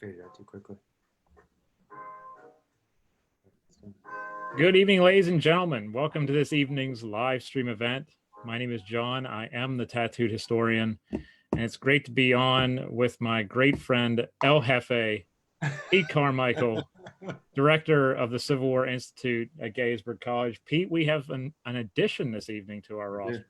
faded out too quickly. Good evening, ladies and gentlemen. Welcome to this evening's live stream event. My name is John. I am the tattooed historian, and it's great to be on with my great friend El Jefe, Pete Carmichael, director of the Civil War Institute at Gettysburg College. Pete, we have an addition this evening to our roster.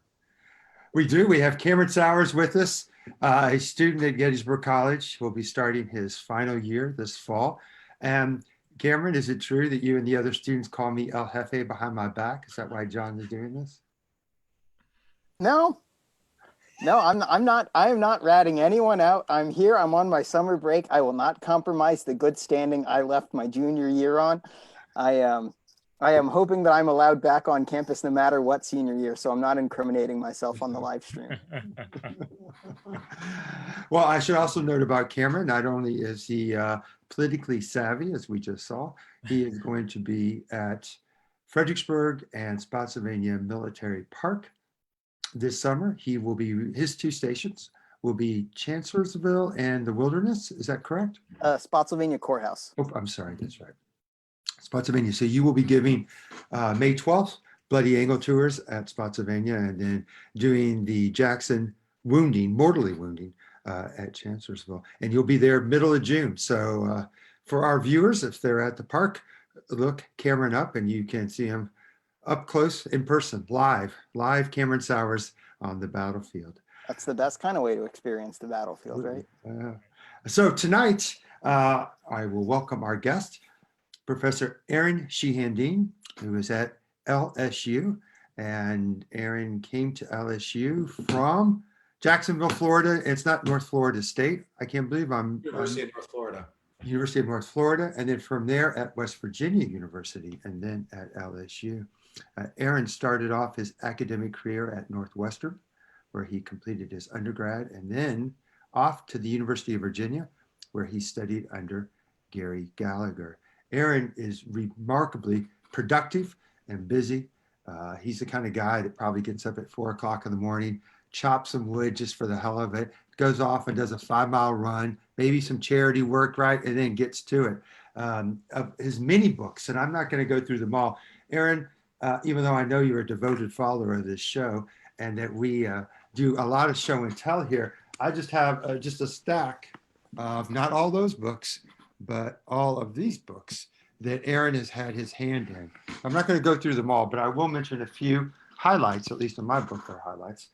We do. We have Cameron Sowers with us, a student at Gettysburg College. Will be starting his final year this fall. And Cameron, is it true that you and the other students call me El Jefe behind my back? Is that why John is doing this? No, I'm not. I am not ratting anyone out. I'm here. I'm on my summer break. I will not compromise the good standing I left my junior year on. I am hoping that I'm allowed back on campus no matter what senior year, so I'm not incriminating myself on the live stream. Well, I should also note about Cameron, not only is he politically savvy, as we just saw, he is going to be at Fredericksburg and Spotsylvania Military Park this summer. He will be, his two stations will be Chancellorsville and the Wilderness. Is that correct? Spotsylvania Courthouse. Oh, I'm sorry, that's right. Spotsylvania. So you will be giving May 12th Bloody Angle tours at Spotsylvania, and then doing the Jackson mortally wounding at Chancellorsville. And you'll be there middle of June. So for our viewers, if they're at the park, look Cameron up and you can see him up close in person, live Cameron Sowers on the battlefield. That's the best kind of way to experience the battlefield, right? So tonight, I will welcome our guest, Professor Aaron Sheehan-Dean, who is at LSU. And Aaron came to LSU from Jacksonville, Florida. It's not North Florida State. I can't believe I'm University of North Florida. University of North Florida, and then from there at West Virginia University, and then at LSU. Aaron started off his academic career at Northwestern, where he completed his undergrad, and then off to the University of Virginia, where he studied under Gary Gallagher. Aaron is remarkably productive and busy. He's the kind of guy that probably gets up at 4 o'clock in the morning, chops some wood just for the hell of it, goes off and does a 5-mile run, maybe some charity work, right? And then gets to it. Of his many books, and I'm not going to go through them all. Aaron, even though I know you're a devoted follower of this show and that we do a lot of show and tell here, I just have just a stack of not all those books, but all of these books that Aaron has had his hand in. I'm not going to go through them all, but I will mention a few highlights, at least in my book are highlights.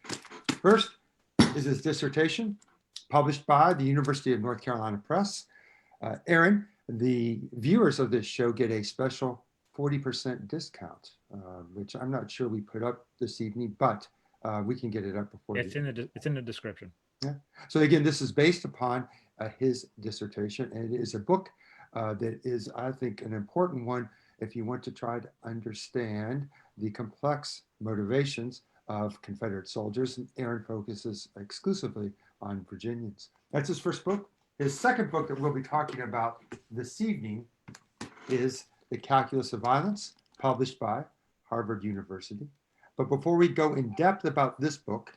First is his dissertation, published by the University of North Carolina Press. Aaron, the viewers of this show get a special 40% discount, which I'm not sure we put up this evening, but we can get it up before. It's in the description. Yeah. So again, this is based upon his dissertation, and it is a book that is, I think, an important one if you want to try to understand the complex motivations of Confederate soldiers. And Aaron focuses exclusively on Virginians. That's his first book. His second book that we'll be talking about this evening is The Calculus of Violence, published by Harvard University. But before we go in depth about this book,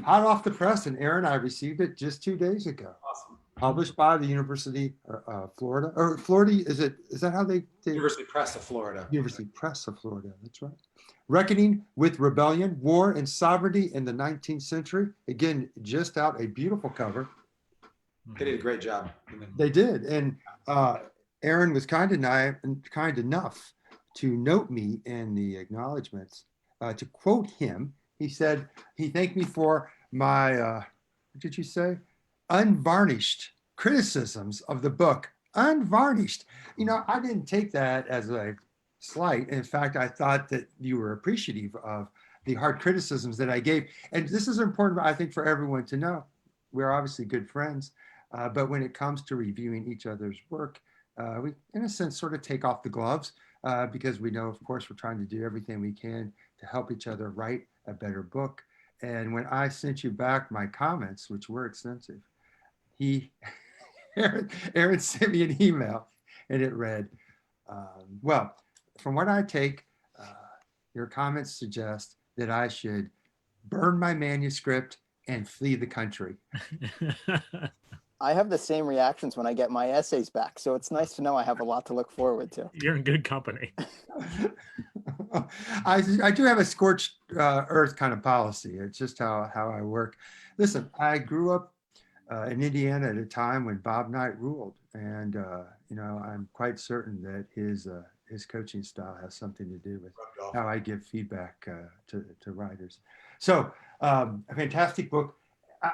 hot off the press, and Aaron, I received it just 2 days ago. Awesome. Published by the University of Florida, or Florida, is that how they University Press of Florida. University Press of Florida, that's right. Reckoning with Rebellion, War and Sovereignty in the 19th Century. Again, just out, a beautiful cover. They did a great job. They did, and Aaron was kind enough to note me in the acknowledgments. To quote him, he said, he thanked me for my, what did you say? Unvarnished criticisms of the book. Unvarnished. You know, I didn't take that as a slight. In fact, I thought that you were appreciative of the hard criticisms that I gave. And this is important, I think, for everyone to know. We're obviously good friends, but when it comes to reviewing each other's work, we, in a sense, sort of take off the gloves because we know, of course, we're trying to do everything we can to help each other write a better book. And when I sent you back my comments, which were extensive, Aaron sent me an email, and it read, well, from what I take, your comments suggest that I should burn my manuscript and flee the country. I have the same reactions when I get my essays back, so it's nice to know I have a lot to look forward to. You're in good company. I do have a scorched earth kind of policy. It's just how I work. Listen, I grew up in Indiana at a time when Bob Knight ruled, and I'm quite certain that his coaching style has something to do with how I give feedback to writers. So a fantastic book.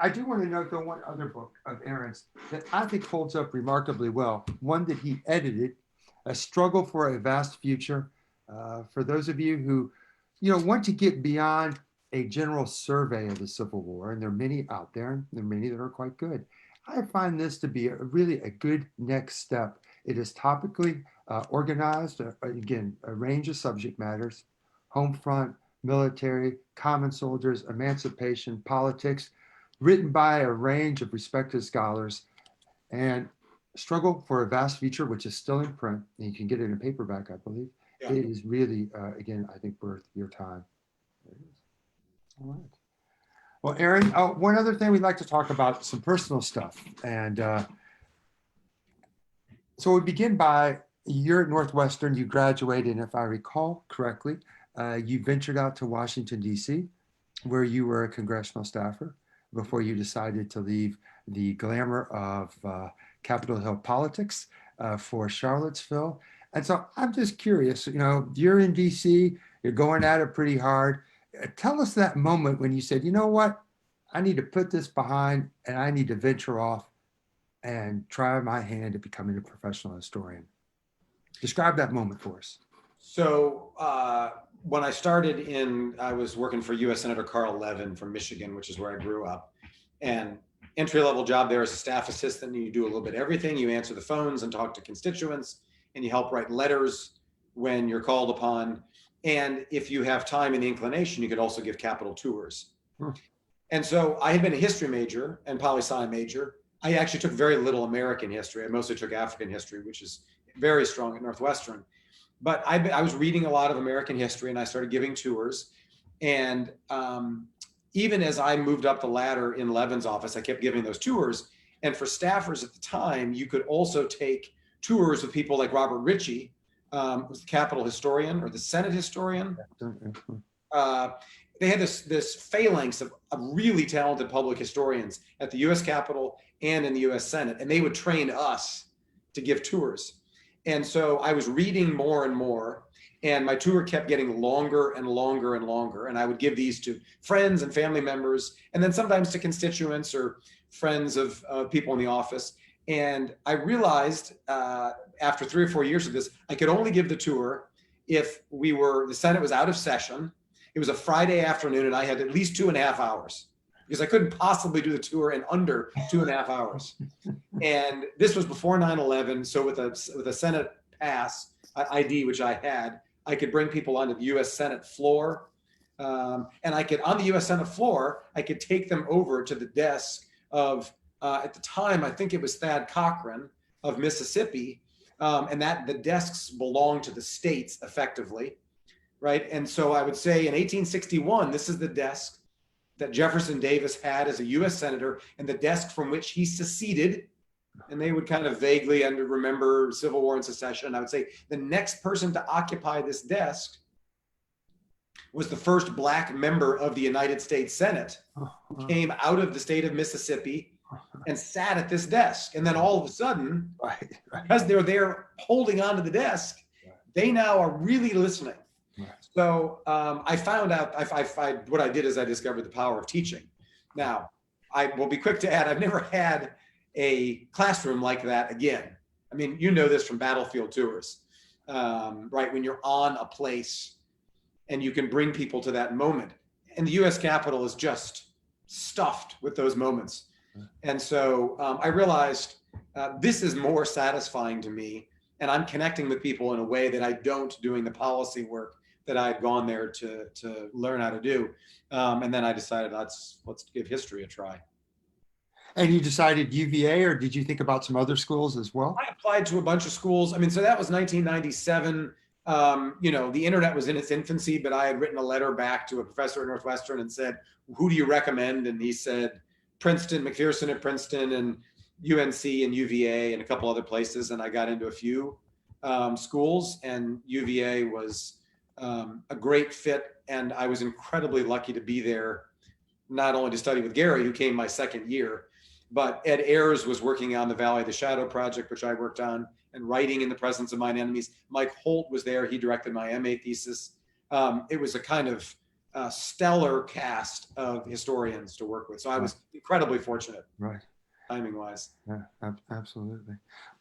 I do want to note though one other book of Aaron's that I think holds up remarkably well. One that he edited, A Struggle for a Vast Future. For those of you who, want to get beyond a general survey of the Civil War, and there are many out there, and there are many that are quite good. I find this to be really a good next step. It is topically organized, again, a range of subject matters: home front, military, common soldiers, emancipation, politics, written by a range of respected scholars, and Struggle for a Vast Future, which is still in print, and you can get it in paperback, I believe. Yeah. It is really, again, I think worth your time. There it is. All right. Well, Aaron, one other thing we'd like to talk about, some personal stuff. And so we begin by, you're at Northwestern, you graduated, and if I recall correctly, you ventured out to Washington, D.C., where you were a congressional staffer before you decided to leave the glamour of Capitol Hill politics for Charlottesville. And so I'm just curious, you're in DC, you're going at it pretty hard. Tell us that moment when you said, you know what, I need to put this behind and I need to venture off and try my hand at becoming a professional historian. Describe that moment for us. So when I started I was working for U.S. Senator Carl Levin from Michigan, which is where I grew up. And entry-level job there as a staff assistant, and you do a little bit of everything. You answer the phones and talk to constituents, and you help write letters when you're called upon. And if you have time and inclination, you could also give Capitol tours. And so I had been a history major and poli-sci major. I actually took very little American history. I mostly took African history, which is very strong at Northwestern. But I was reading a lot of American history, and I started giving tours. And even as I moved up the ladder in Levin's office, I kept giving those tours. And for staffers at the time, you could also take tours with people like Robert Ritchie, who's the Capitol historian or the Senate historian. They had this phalanx of really talented public historians at the US Capitol and in the US Senate, and they would train us to give tours. And so I was reading more and more, and my tour kept getting longer and longer and longer. And I would give these to friends and family members, and then sometimes to constituents or friends of people in the office. And I realized after 3 or 4 years of this, I could only give the tour if the Senate was out of session. It was a Friday afternoon, and I had at least 2.5 hours because I couldn't possibly do the tour in under 2.5 hours. And this was before 9/11. So with a Senate pass ID, which I had, I could bring people onto the U.S. Senate floor. And I could, on the U.S. Senate floor, I could take them over to the desk of, at the time, I think it was Thad Cochran of Mississippi. And that the desks belonged to the states effectively, right? And so I would say in 1861, this is the desk that Jefferson Davis had as a U.S. Senator and the desk from which he seceded. And they would kind of vaguely remember Civil War and secession. And I would say the next person to occupy this desk was the first Black member of the United States Senate, who came out of the state of Mississippi and sat at this desk. And then all of a sudden, because they're there holding onto the desk, they now are really listening. So I found out, what I did is I discovered the power of teaching. Now, I will be quick to add, I've never had a classroom like that again. I mean, you know this from battlefield tours, right? When you're on a place and you can bring people to that moment. And the US Capitol is just stuffed with those moments. And so I realized this is more satisfying to me, and I'm connecting with people in a way that I don't doing the policy work that I had gone there to learn how to do. And then I decided let's give history a try. And you decided UVA, or did you think about some other schools as well? I applied to a bunch of schools. I mean, so that was 1997. The internet was in its infancy, but I had written a letter back to a professor at Northwestern and said, who do you recommend? And he said, Princeton, McPherson at Princeton, and UNC and UVA and a couple other places, and I got into a few schools, and UVA was a great fit, and I was incredibly lucky to be there, not only to study with Gary, who came my second year, but Ed Ayers was working on the Valley of the Shadow project, which I worked on, and Writing in the Presence of Mine Enemies. Mike Holt was there. He directed my MA thesis. It was a kind of stellar cast of historians to work with. So I was incredibly fortunate, Right. timing wise. Yeah, absolutely.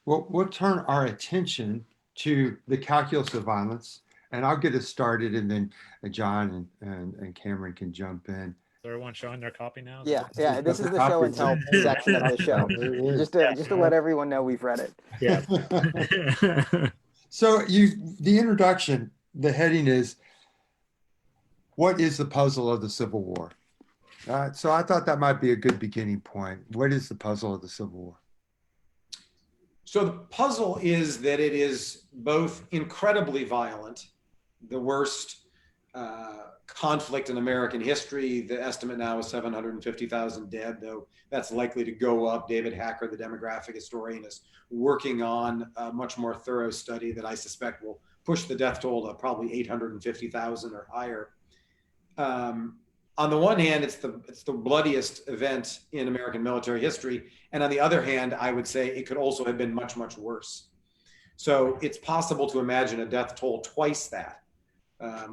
Well, we'll turn our attention to the calculus of violence, and I'll get us started, and then John and Cameron can jump in. Does everyone showing their copy now? Yeah, this is the show and tell section of the show. Just to let everyone know we've read it. Yeah. So the introduction, the heading is, what is the puzzle of the Civil War? So I thought that might be a good beginning point. What is the puzzle of the Civil War? So the puzzle is that it is both incredibly violent, the worst conflict in American history. The estimate now is 750,000 dead, though that's likely to go up. David Hacker, the demographic historian, is working on a much more thorough study that I suspect will push the death toll to probably 850,000 or higher. On the one hand, it's the bloodiest event in American military history. And on the other hand, I would say it could also have been much, much worse. So it's possible to imagine a death toll twice that,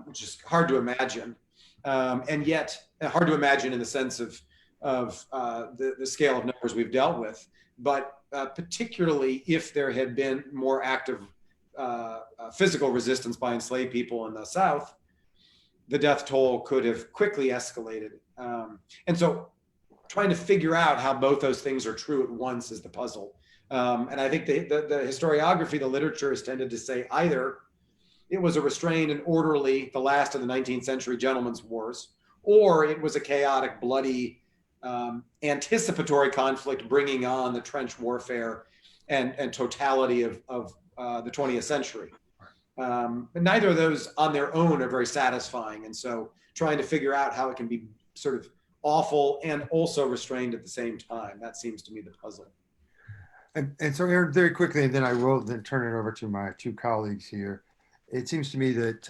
which is hard to imagine. And yet hard to imagine in the sense of the scale of numbers we've dealt with, but particularly if there had been more active physical resistance by enslaved people in the South, the death toll could have quickly escalated. And so trying to figure out how both those things are true at once is the puzzle. And I think the historiography, the literature has tended to say either it was a restrained and orderly, the last of the 19th century gentlemen's wars, or it was a chaotic, bloody, anticipatory conflict bringing on the trench warfare and totality of the 20th century. But neither of those on their own are very satisfying. And so trying to figure out how it can be sort of awful and also restrained at the same time, that seems to me the puzzle. And so, Aaron, very quickly, and then I will then turn it over to my two colleagues here. It seems to me that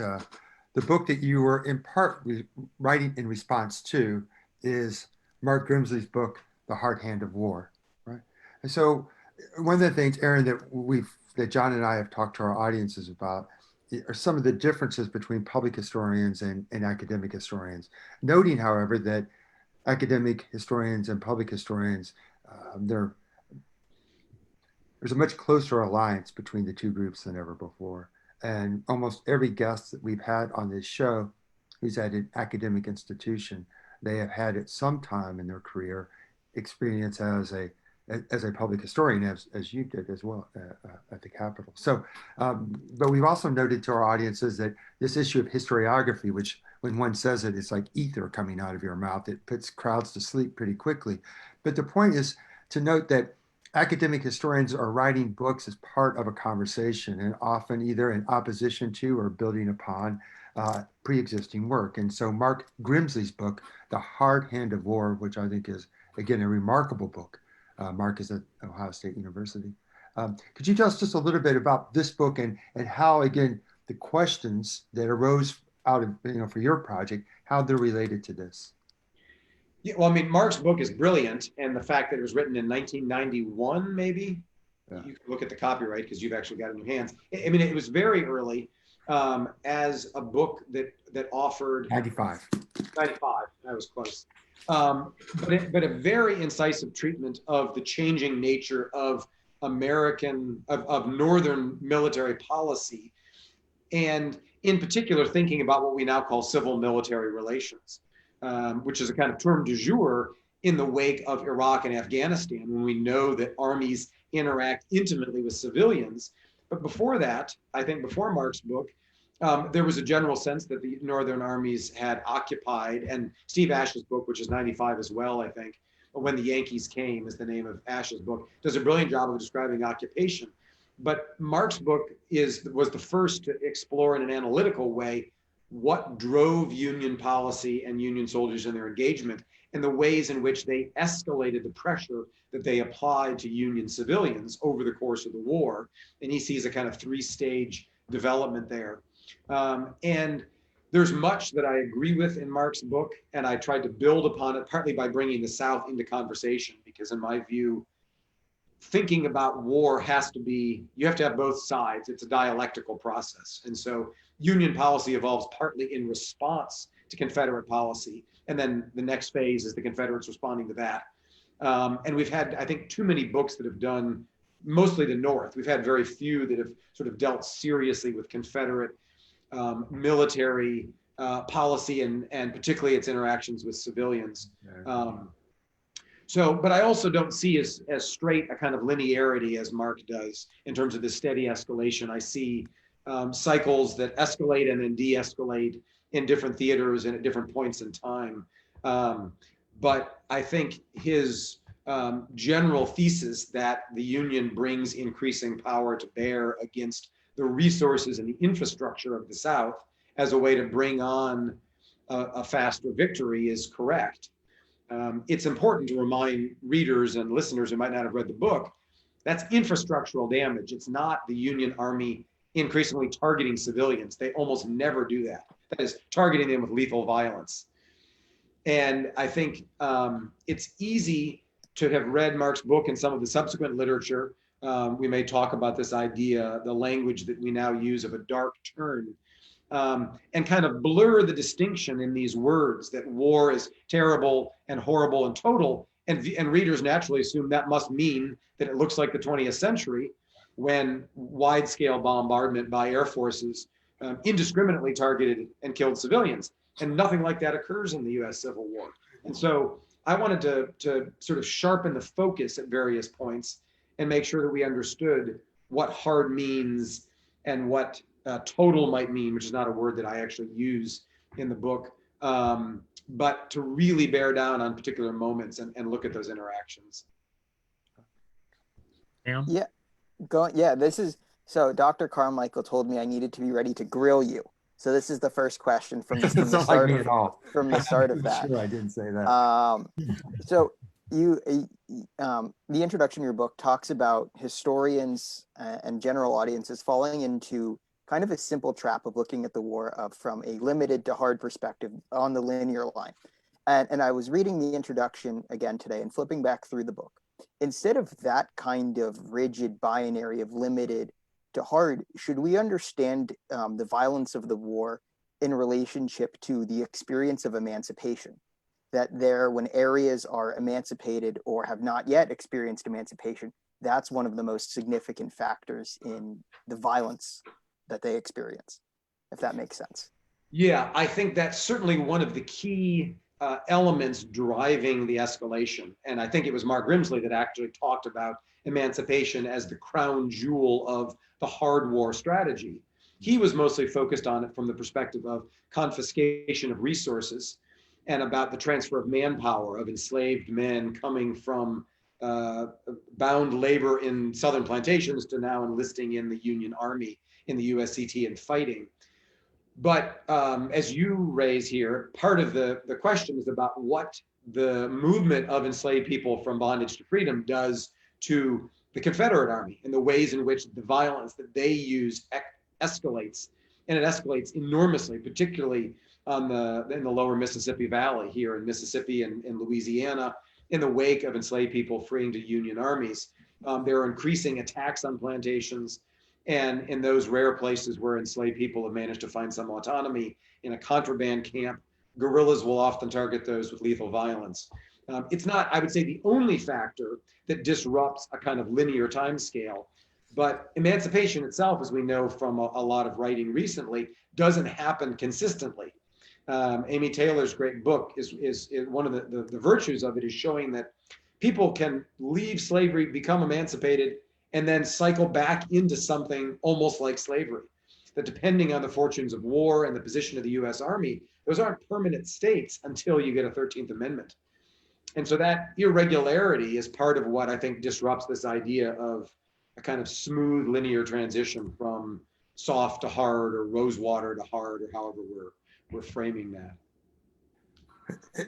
the book that you were in part writing in response to is Mark Grimsley's book, The Hard Hand of War, right? And so one of the things, Aaron, that John and I have talked to our audiences about are some of the differences between public historians and academic historians. Noting, however, that academic historians and public historians, there's a much closer alliance between the two groups than ever before. And almost every guest that we've had on this show who's at an academic institution, they have had at some time in their career experience as a public historian, as you did as well at the Capitol. So, but we've also noted to our audiences that this issue of historiography, which when one says it, it's like ether coming out of your mouth. It puts crowds to sleep pretty quickly. But the point is to note that academic historians are writing books as part of a conversation, and often either in opposition to or building upon pre-existing work. And so Mark Grimsley's book, The Hard Hand of War, which I think is, again, a remarkable book. Mark is at Ohio State University. Could you tell us just a little bit about this book and how, again, the questions that arose out of, for your project, how they're related to this? Yeah, well, I mean, Mark's book is brilliant, and the fact that it was written in 1991, maybe, you can look at the copyright because you've actually got it in your hands. I mean, it was very early as a book that offered 95. I was close. But a very incisive treatment of the changing nature of Northern military policy, and in particular thinking about what we now call civil-military relations, which is a kind of term du jour in the wake of Iraq and Afghanistan, when we know that armies interact intimately with civilians. But before that, I think before Mark's book, there was a general sense that the Northern armies had occupied, and Steve Ash's book, which is 95 as well, I think, When the Yankees Came is the name of Ash's book, does a brilliant job of describing occupation. But Mark's book was the first to explore in an analytical way what drove Union policy and Union soldiers in their engagement, and the ways in which they escalated the pressure that they applied to Union civilians over the course of the war. And he sees a kind of three-stage development there. And there's much that I agree with in Mark's book, and I tried to build upon it, partly by bringing the South into conversation, because in my view, thinking about war has to be, you have to have both sides. It's a dialectical process. And so Union policy evolves partly in response to Confederate policy. And then the next phase is the Confederates responding to that. And we've had, I think, too many books that have done mostly the North. We've had very few that have sort of dealt seriously with Confederate military policy and particularly its interactions with civilians. But I also don't see as straight a kind of linearity as Mark does in terms of the steady escalation. I see cycles that escalate and then de-escalate in different theaters and at different points in time. But I think his general thesis that the Union brings increasing power to bear against the resources and the infrastructure of the South as a way to bring on a faster victory is correct. It's important to remind readers and listeners who might not have read the book, that's infrastructural damage. It's not the Union Army increasingly targeting civilians. They almost never do that. That is targeting them with lethal violence. And I think it's easy to have read Mark's book and some of the subsequent literature. We may talk about this idea, the language that we now use of a dark turn, and kind of blur the distinction in these words that war is terrible and horrible and total. And readers naturally assume that must mean that it looks like the 20th century when wide-scale bombardment by air forces indiscriminately targeted and killed civilians. And nothing like that occurs in the US Civil War. And so I wanted to sort of sharpen the focus at various points and make sure that we understood what hard means and what total might mean, which is not a word that I actually use in the book, but to really bear down on particular moments and look at those interactions. Yeah, this is, so Dr. Carmichael told me I needed to be ready to grill you. So this is the first question from the start of, from the start of that. Sure, I didn't say that. So you, the introduction to your book talks about historians and general audiences falling into kind of a simple trap of looking at the war from a limited to hard perspective on the linear line. And I was reading the introduction again today and flipping back through the book. Instead of that kind of rigid binary of limited to hard, should we understand the violence of the war in relationship to the experience of emancipation? That there, when areas are emancipated or have not yet experienced emancipation, that's one of the most significant factors in the violence that they experience, if that makes sense. Yeah, I think that's certainly one of the key elements driving the escalation. And I think it was Mark Grimsley that actually talked about emancipation as the crown jewel of the hard war strategy. He was mostly focused on it from the perspective of confiscation of resources and about the transfer of manpower of enslaved men coming from bound labor in southern plantations to now enlisting in the Union Army in the USCT and fighting. But as you raise here, part of the question is about what the movement of enslaved people from bondage to freedom does to the Confederate Army and the ways in which the violence that they use escalates. And it escalates enormously, particularly in the lower Mississippi Valley here in Mississippi and in Louisiana, in the wake of enslaved people freeing to Union armies. There are increasing attacks on plantations. And in those rare places where enslaved people have managed to find some autonomy in a contraband camp, guerrillas will often target those with lethal violence. It's not, I would say, the only factor that disrupts a kind of linear time scale, but emancipation itself, as we know from a lot of writing recently, doesn't happen consistently. Amy Taylor's great book is one of the virtues of it is showing that people can leave slavery, become emancipated, and then cycle back into something almost like slavery. That depending on the fortunes of war and the position of the US Army, those aren't permanent states until you get a 13th Amendment. And so that irregularity is part of what I think disrupts this idea of a kind of smooth linear transition from soft to hard or rose water to hard, or however we're framing that.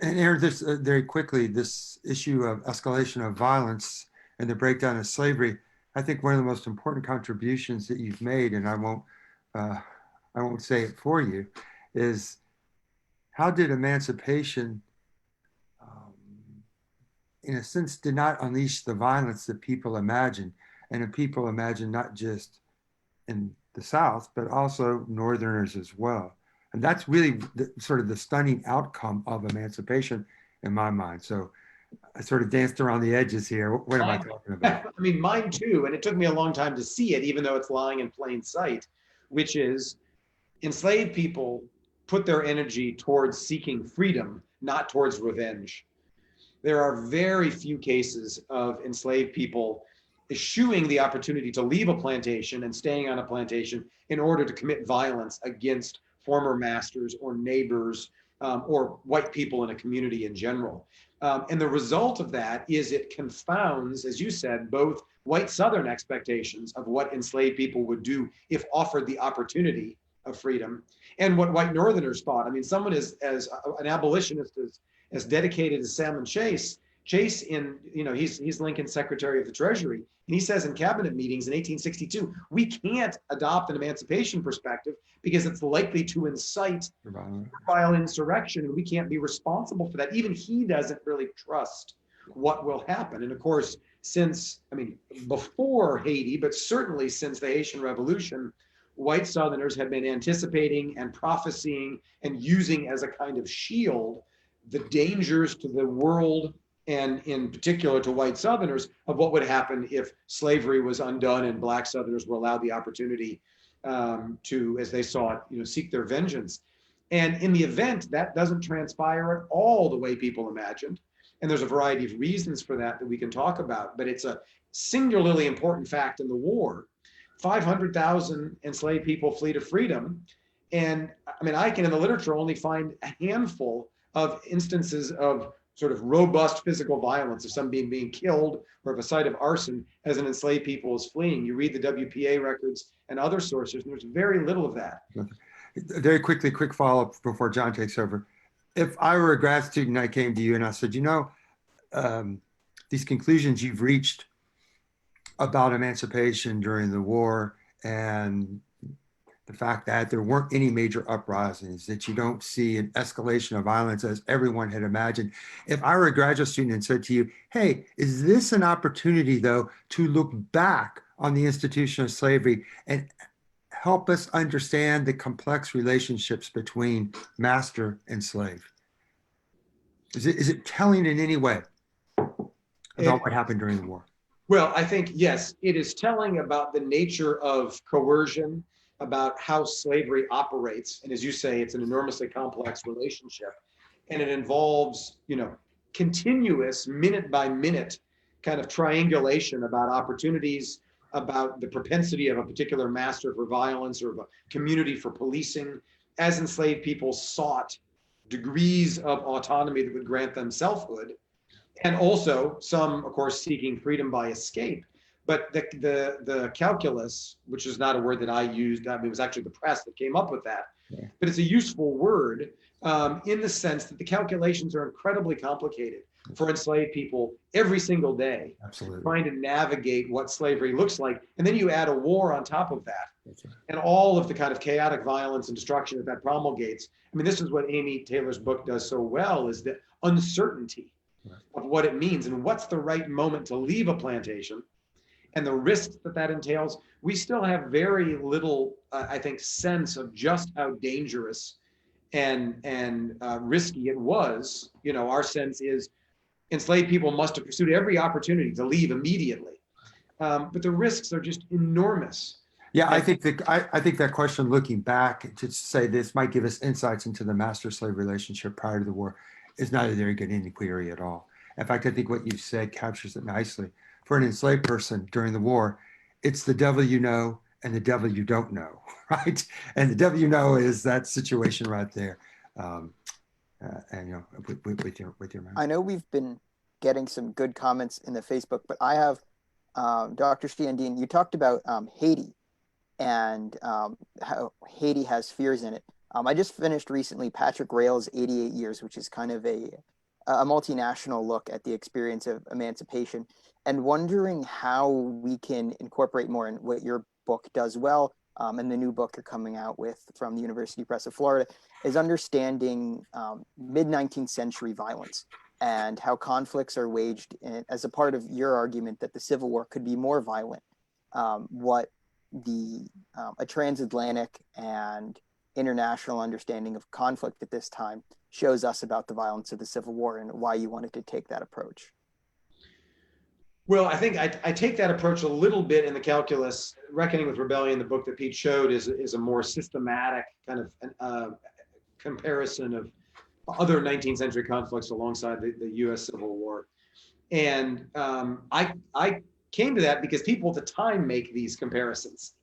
And Aaron, this very quickly, this issue of escalation of violence and the breakdown of slavery, I think one of the most important contributions that you've made, and I won't say it for you, is how did emancipation, in a sense, did not unleash the violence that people imagined, and that people imagine not just in the South, but also Northerners as well. And that's really sort of the stunning outcome of emancipation in my mind. So I sort of danced around the edges here. What am I talking about? I mean, mine too. And it took me a long time to see it, even though it's lying in plain sight, which is enslaved people put their energy towards seeking freedom, not towards revenge. There are very few cases of enslaved people eschewing the opportunity to leave a plantation and staying on a plantation in order to commit violence against former masters or neighbors or white people in a community in general. And the result of that is it confounds, as you said, both white Southern expectations of what enslaved people would do if offered the opportunity of freedom, and what white Northerners thought. I mean, someone as an abolitionist as dedicated as Salmon Chase, he's Lincoln's Secretary of the Treasury, and he says in cabinet meetings in 1862, we can't adopt an emancipation perspective because it's likely to incite violent insurrection, and we can't be responsible for that. Even he doesn't really trust what will happen. And of course, before Haiti, but certainly since the Haitian Revolution, white Southerners have been anticipating and prophesying and using as a kind of shield the dangers to the world, and in particular to white Southerners, of what would happen if slavery was undone and black Southerners were allowed the opportunity to, as they saw it, seek their vengeance. And in the event, that doesn't transpire at all the way people imagined. And there's a variety of reasons for that we can talk about, but it's a singularly important fact in the war. 500,000 enslaved people flee to freedom. And I can in the literature only find a handful of instances of sort of robust physical violence, of some being killed or of a site of arson as an enslaved people is fleeing. You read the WPA records and other sources, and there's very little of that. Very quickly, quick follow-up before John takes over. If I were a grad student, I came to you and I said, these conclusions you've reached about emancipation during the war and the fact that there weren't any major uprisings, that you don't see an escalation of violence as everyone had imagined. If I were a graduate student and said to you, hey, is this an opportunity, though, to look back on the institution of slavery and help us understand the complex relationships between master and slave? Is it telling in any way about what happened during the war? Well, I think, yes, it is telling about the nature of coercion, about how slavery operates. And as you say, it's an enormously complex relationship. And it involves, continuous minute by minute kind of triangulation about opportunities, about the propensity of a particular master for violence or of a community for policing, as enslaved people sought degrees of autonomy that would grant them selfhood. And also some, of course, seeking freedom by escape. But the calculus, which is not a word that I used, it was actually the press that came up with that, yeah. But it's a useful word in the sense that the calculations are incredibly complicated for enslaved people every single day. Absolutely. Trying to navigate what slavery looks like. And then you add a war on top of that. That's right. And all of the kind of chaotic violence and destruction that promulgates. This is what Amy Taylor's book does so well, is the uncertainty of what it means and what's the right moment to leave a plantation and the risks that entails. We still have very little, I think, sense of just how dangerous and risky it was. Our sense is enslaved people must have pursued every opportunity to leave immediately. But the risks are just enormous. Yeah, I think that question, looking back, to say this might give us insights into the master-slave relationship prior to the war, is not a very good inquiry at all. In fact, I think what you've said captures it nicely. For an enslaved person during the war, it's the devil you know and the devil you don't know, right? And the devil you know is that situation right there. With your man. I know we've been getting some good comments in the Facebook, but I have Dr. Stiandine, you talked about Haiti. and how Haiti has fears in it. I just finished recently Patrick Rail's 88 Years, which is kind of a multinational look at the experience of emancipation, and wondering how we can incorporate more in what your book does well, and the new book you're coming out with from the University Press of Florida, is understanding mid-19th century violence and how conflicts are waged as a part of your argument that the Civil War could be more violent. What a transatlantic and international understanding of conflict at this time shows us about the violence of the Civil War and why you wanted to take that approach. Well, I think I take that approach a little bit in the calculus. Reckoning with Rebellion, the book that Pete showed, is a more systematic kind of comparison of other 19th century conflicts alongside the U.S. Civil War. And I came to that because people at the time make these comparisons,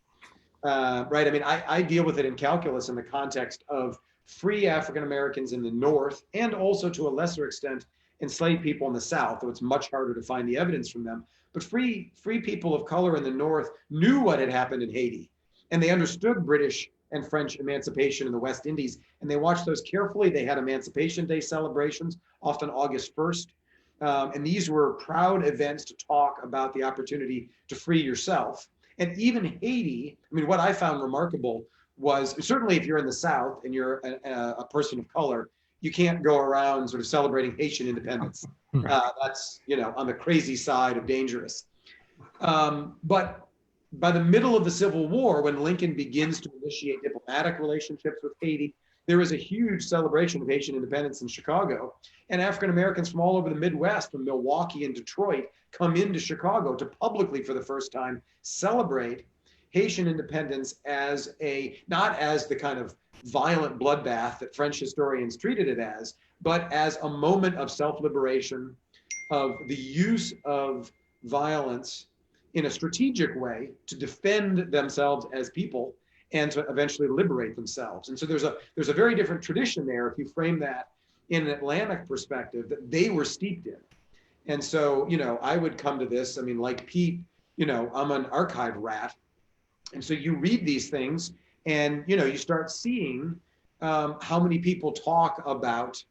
right? I mean, I deal with it in calculus in the context of free African Americans in the North, and also to a lesser extent enslaved people in the South, though it's much harder to find the evidence from them. But free people of color in the North knew what had happened in Haiti, and they understood British and French emancipation in the West Indies, and they watched those carefully. They had Emancipation Day celebrations, often August 1st. And these were proud events to talk about the opportunity to free yourself. And even Haiti, I mean, what I found remarkable was, certainly if you're in the South and you're a person of color, you can't go around sort of celebrating Haitian independence. That's, on the crazy side of dangerous. But by the middle of the Civil War, when Lincoln begins to initiate diplomatic relationships with Haiti, there is a huge celebration of Haitian independence in Chicago. And African Americans from all over the Midwest, from Milwaukee and Detroit, come into Chicago to publicly, for the first time, celebrate Haitian independence as not as the kind of violent bloodbath that French historians treated it as, but as a moment of self-liberation, of the use of violence in a strategic way to defend themselves as people and to eventually liberate themselves. And so there's a very different tradition there, if you frame that in an Atlantic perspective, that they were steeped in. And so, I would come to this, I mean, like Pete, I'm an archive rat. And so you read these things and, you start seeing how many people talk about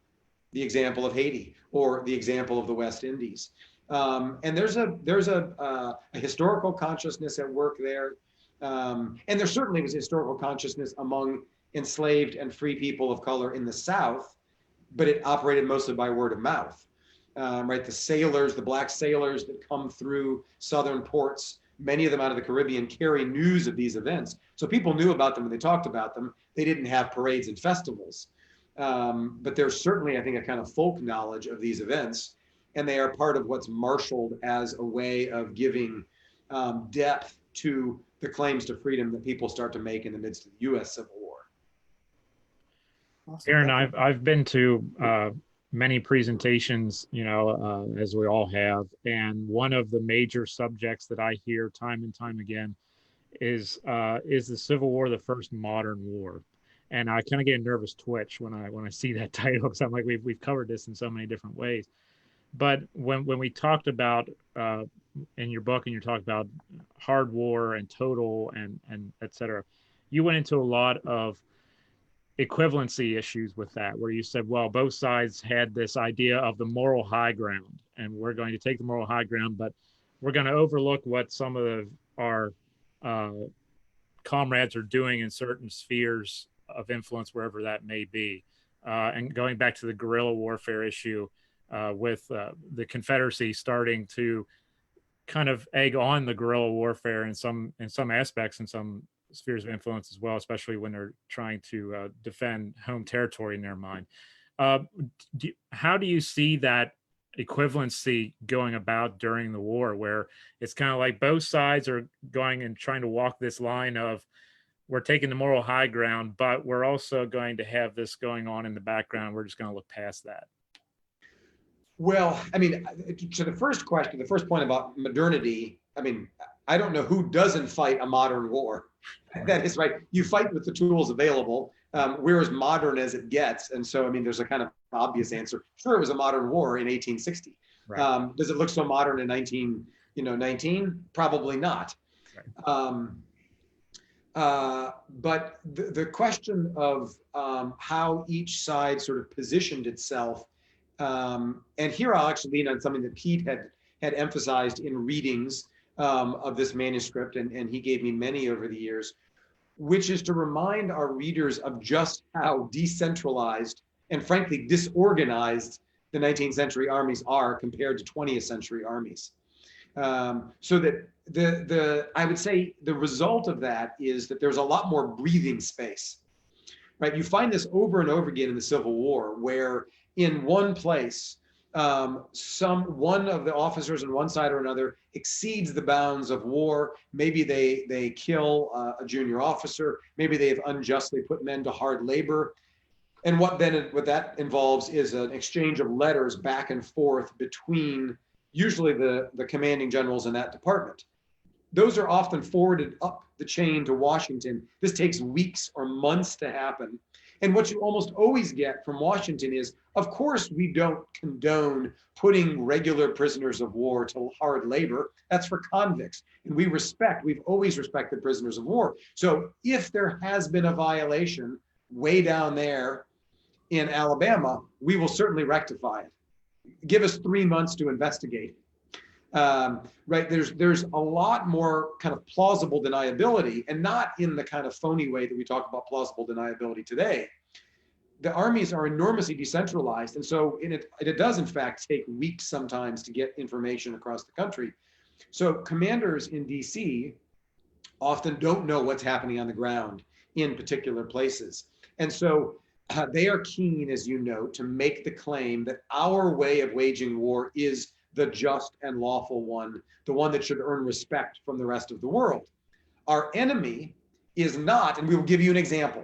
the example of Haiti or the example of the West Indies. And there's a historical consciousness at work there. And there certainly was historical consciousness among enslaved and free people of color in the South, but it operated mostly by word of mouth, right? The black sailors that come through Southern ports, many of them out of the Caribbean, carry news of these events. So people knew about them when they talked about them. They didn't have parades and festivals. But there's certainly, I think, a kind of folk knowledge of these events, and they are part of what's marshaled as a way of giving depth to the claims to freedom that people start to make in the midst of the U.S. Civil War. Awesome. Aaron, I've been to many presentations, as we all have, and one of the major subjects that I hear time and time again is the Civil War the first modern war? And I kind of get a nervous twitch when I see that title, because I'm like, we've covered this in so many different ways. But when we talked about in your book, and you talked about hard war and total and et cetera, you went into a lot of equivalency issues with that, where you said, well, both sides had this idea of the moral high ground, and we're going to take the moral high ground, but we're going to overlook what some of our comrades are doing in certain spheres of influence, wherever that may be. And going back to the guerrilla warfare issue, with the Confederacy starting to kind of egg on the guerrilla warfare in some aspects, in some spheres of influence as well, especially when they're trying to defend home territory in their mind. How do you see that equivalency going about during the war, where it's kind of like both sides are going and trying to walk this line of, we're taking the moral high ground, but we're also going to have this going on in the background. We're just going to look past that. Well, I mean, to the first question, the first point about modernity, I mean, I don't know who doesn't fight a modern war. That is right. You fight with the tools available. We're as modern as it gets. And so, I mean, there's a kind of obvious answer. Sure, it was a modern war in 1860. Right. Does it look so modern in 1919? Probably not. Right. But the question of how each side sort of positioned itself, and here I'll actually lean on something that Pete had emphasized in readings of this manuscript, and he gave me many over the years, which is to remind our readers of just how decentralized and frankly disorganized the 19th century armies are compared to 20th century armies. So that I would say the result of that is that there's a lot more breathing space, right? You find this over and over again in the Civil War, where in one place, one of the officers on one side or another exceeds the bounds of war. Maybe they kill a junior officer. Maybe they have unjustly put men to hard labor. And what that involves is an exchange of letters back and forth between usually the commanding generals in that department. Those are often forwarded up the chain to Washington. This takes weeks or months to happen. And what you almost always get from Washington is, of course, we don't condone putting regular prisoners of war to hard labor. That's for convicts. And we've always respected prisoners of war. So if there has been a violation way down there in Alabama, we will certainly rectify it. Give us 3 months to investigate. Right? There's a lot more kind of plausible deniability, and not in the kind of phony way that we talk about plausible deniability today. The armies are enormously decentralized, and so it does in fact take weeks sometimes to get information across the country. So commanders in DC often don't know what's happening on the ground in particular places, and so they are keen, as you know, to make the claim that our way of waging war is the just and lawful one, the one that should earn respect from the rest of the world. Our enemy is not, and we will give you an example.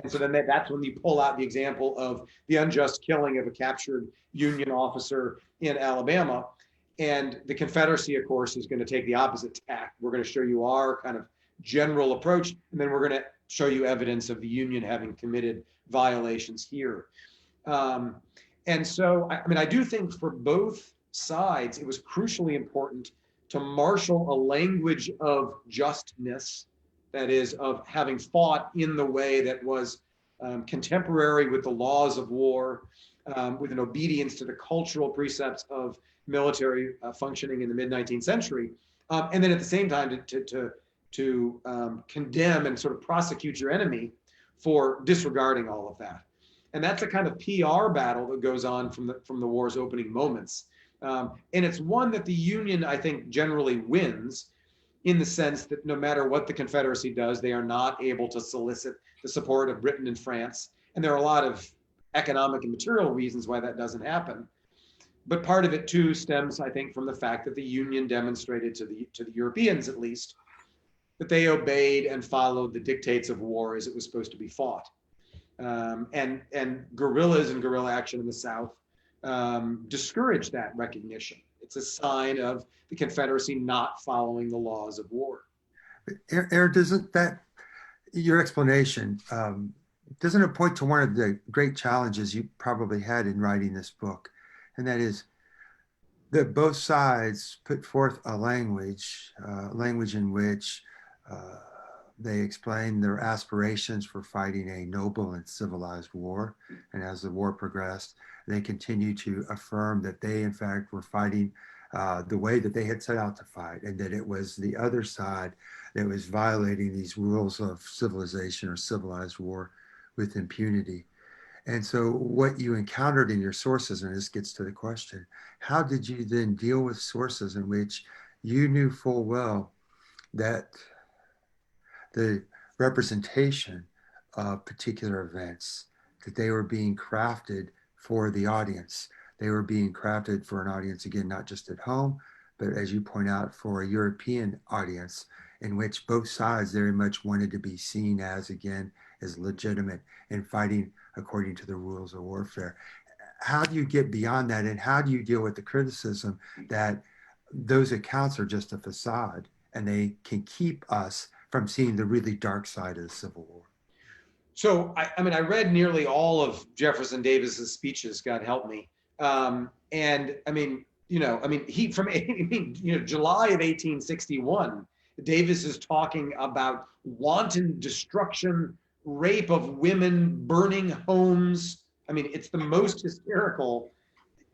And so then that's when you pull out the example of the unjust killing of a captured Union officer in Alabama. And the Confederacy, of course, is going to take the opposite tack. We're going to show you our kind of general approach, and then we're going to show you evidence of the Union having committed violations here. And so, I do think for both sides, it was crucially important to marshal a language of justness, that is, of having fought in the way that was contemporary with the laws of war, with an obedience to the cultural precepts of military functioning in the mid-19th century, and then at the same time to condemn and sort of prosecute your enemy for disregarding all of that. And that's a kind of PR battle that goes on from the war's opening moments. And it's one that the Union, I think, generally wins, in the sense that no matter what the Confederacy does, they are not able to solicit the support of Britain and France. And there are a lot of economic and material reasons why that doesn't happen. But part of it too stems, I think, from the fact that the Union demonstrated to the Europeans, at least, that they obeyed and followed the dictates of war as it was supposed to be fought. And guerrillas and guerrilla action in the South discourage that recognition. It's a sign of the Confederacy not following the laws of war. Aaron, doesn't your explanation, doesn't it point to one of the great challenges you probably had in writing this book? And that is that both sides put forth a language in which they explain their aspirations for fighting a noble and civilized war. And as the war progressed, they continued to affirm that they, in fact, were fighting the way that they had set out to fight, and that it was the other side that was violating these rules of civilization or civilized war with impunity. And so what you encountered in your sources, and this gets to the question, how did you then deal with sources in which you knew full well that the representation of particular events, that they were being crafted for the audience? They were being crafted for an audience, again, not just at home, but as you point out, for a European audience, in which both sides very much wanted to be seen as, again, as legitimate and fighting according to the rules of warfare. How do you get beyond that, and how do you deal with the criticism that those accounts are just a facade and they can keep us from seeing the really dark side of the Civil War? So, I read nearly all of Jefferson Davis's speeches, God help me. And July of 1861, Davis is talking about wanton destruction, rape of women, burning homes. I mean, it's the most hysterical.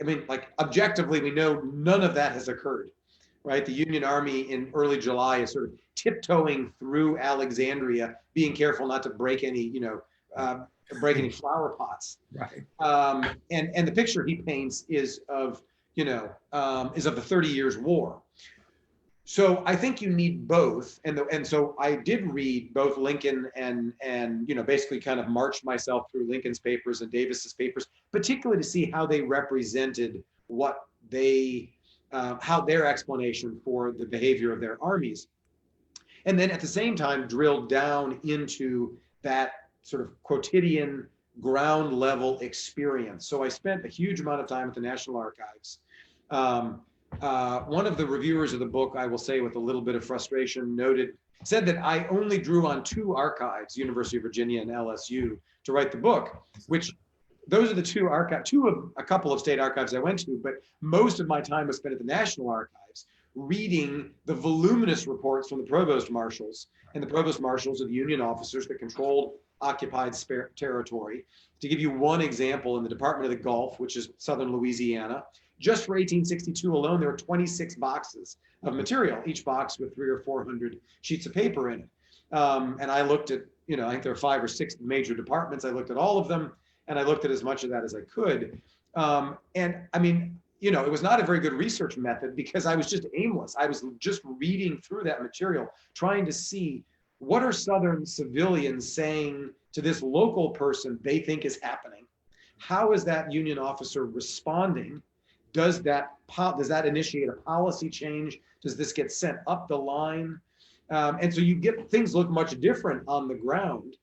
I mean, like objectively, we know none of that has occurred, right? The Union Army in early July is sort of tiptoeing through Alexandria, being careful not to break any, break any flower pots. Right. And the picture he paints is of, is of the 30 Years' War. So I think you need both, and so I did read both Lincoln and basically kind of marched myself through Lincoln's papers and Davis's papers, particularly to see how they represented what they, how their explanation for the behavior of their armies, and then at the same time drilled down into that sort of quotidian ground level experience. So I spent a huge amount of time at the National Archives. One of the reviewers of the book, I will say with a little bit of frustration, said that I only drew on 2 archives, University of Virginia and LSU, to write the book, which those are the 2 archives, 2 of a couple of state archives I went to, but most of my time was spent at the National Archives reading the voluminous reports from the provost marshals, and the provost marshals are the Union officers that controlled occupied territory. To give you one example, in the Department of the Gulf, which is southern Louisiana, just for 1862 alone, there were 26 boxes of material, each box with 300 or 400 sheets of paper in it. And I looked at, I think there are 5 or 6 major departments. I looked at all of them, and I looked at as much of that as I could. And I mean, it was not a very good research method because I was just aimless. I was just reading through that material, trying to see what are Southern civilians saying to this local person they think is happening. How is that Union officer responding? Does that initiate a policy change? Does this get sent up the line? And so you get things look much different on the ground.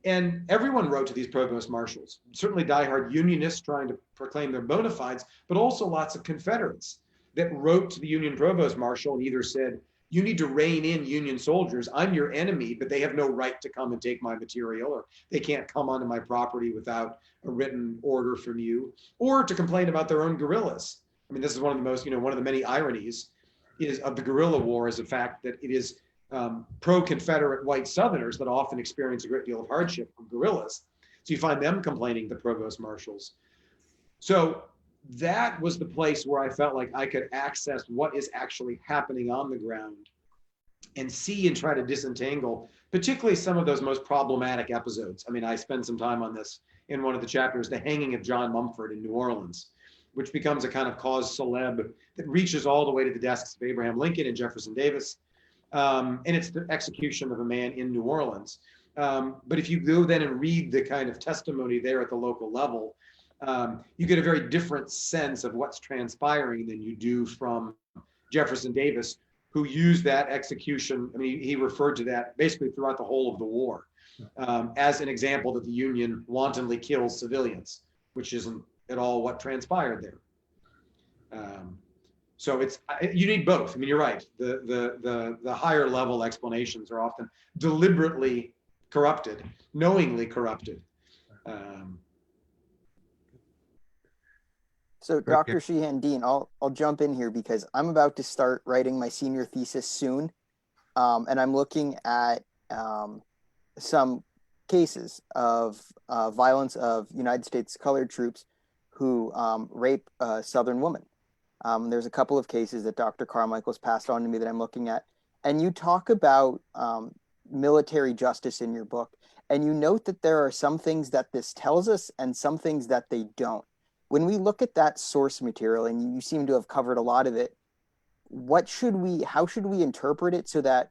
And everyone wrote to these provost marshals, certainly diehard Unionists trying to proclaim their bona fides, but also lots of Confederates that wrote to the Union provost marshal and either said, you need to rein in Union soldiers. I'm your enemy, but they have no right to come and take my material, or they can't come onto my property without a written order from you, or to complain about their own guerrillas. I mean, this is one of the most, one of the many ironies of the guerrilla war is the fact that it is pro-Confederate white Southerners that often experience a great deal of hardship from guerrillas. So you find them complaining to provost marshals. So that was the place where I felt like I could access what is actually happening on the ground and see and try to disentangle, particularly some of those most problematic episodes. I mean, I spend some time on this in one of the chapters, the hanging of John Mumford in New Orleans, which becomes a kind of cause célèbre that reaches all the way to the desks of Abraham Lincoln and Jefferson Davis. And it's the execution of a man in New Orleans. But if you go then and read the kind of testimony there at the local level, you get a very different sense of what's transpiring than you do from Jefferson Davis, who used that execution. I mean, he referred to that basically throughout the whole of the war as an example that the Union wantonly kills civilians, which isn't at all what transpired there. So you need both. I mean, you're right. The higher level explanations are often deliberately corrupted, knowingly corrupted. So Dr. Sheehan Dean, I'll jump in here because I'm about to start writing my senior thesis soon. And I'm looking at some cases of violence of United States colored troops who rape a Southern woman. There's a couple of cases that Dr. Carmichael's passed on to me that I'm looking at. And you talk about military justice in your book. And you note that there are some things that this tells us and some things that they don't. When we look at that source material, and you seem to have covered a lot of it, how should we interpret it so that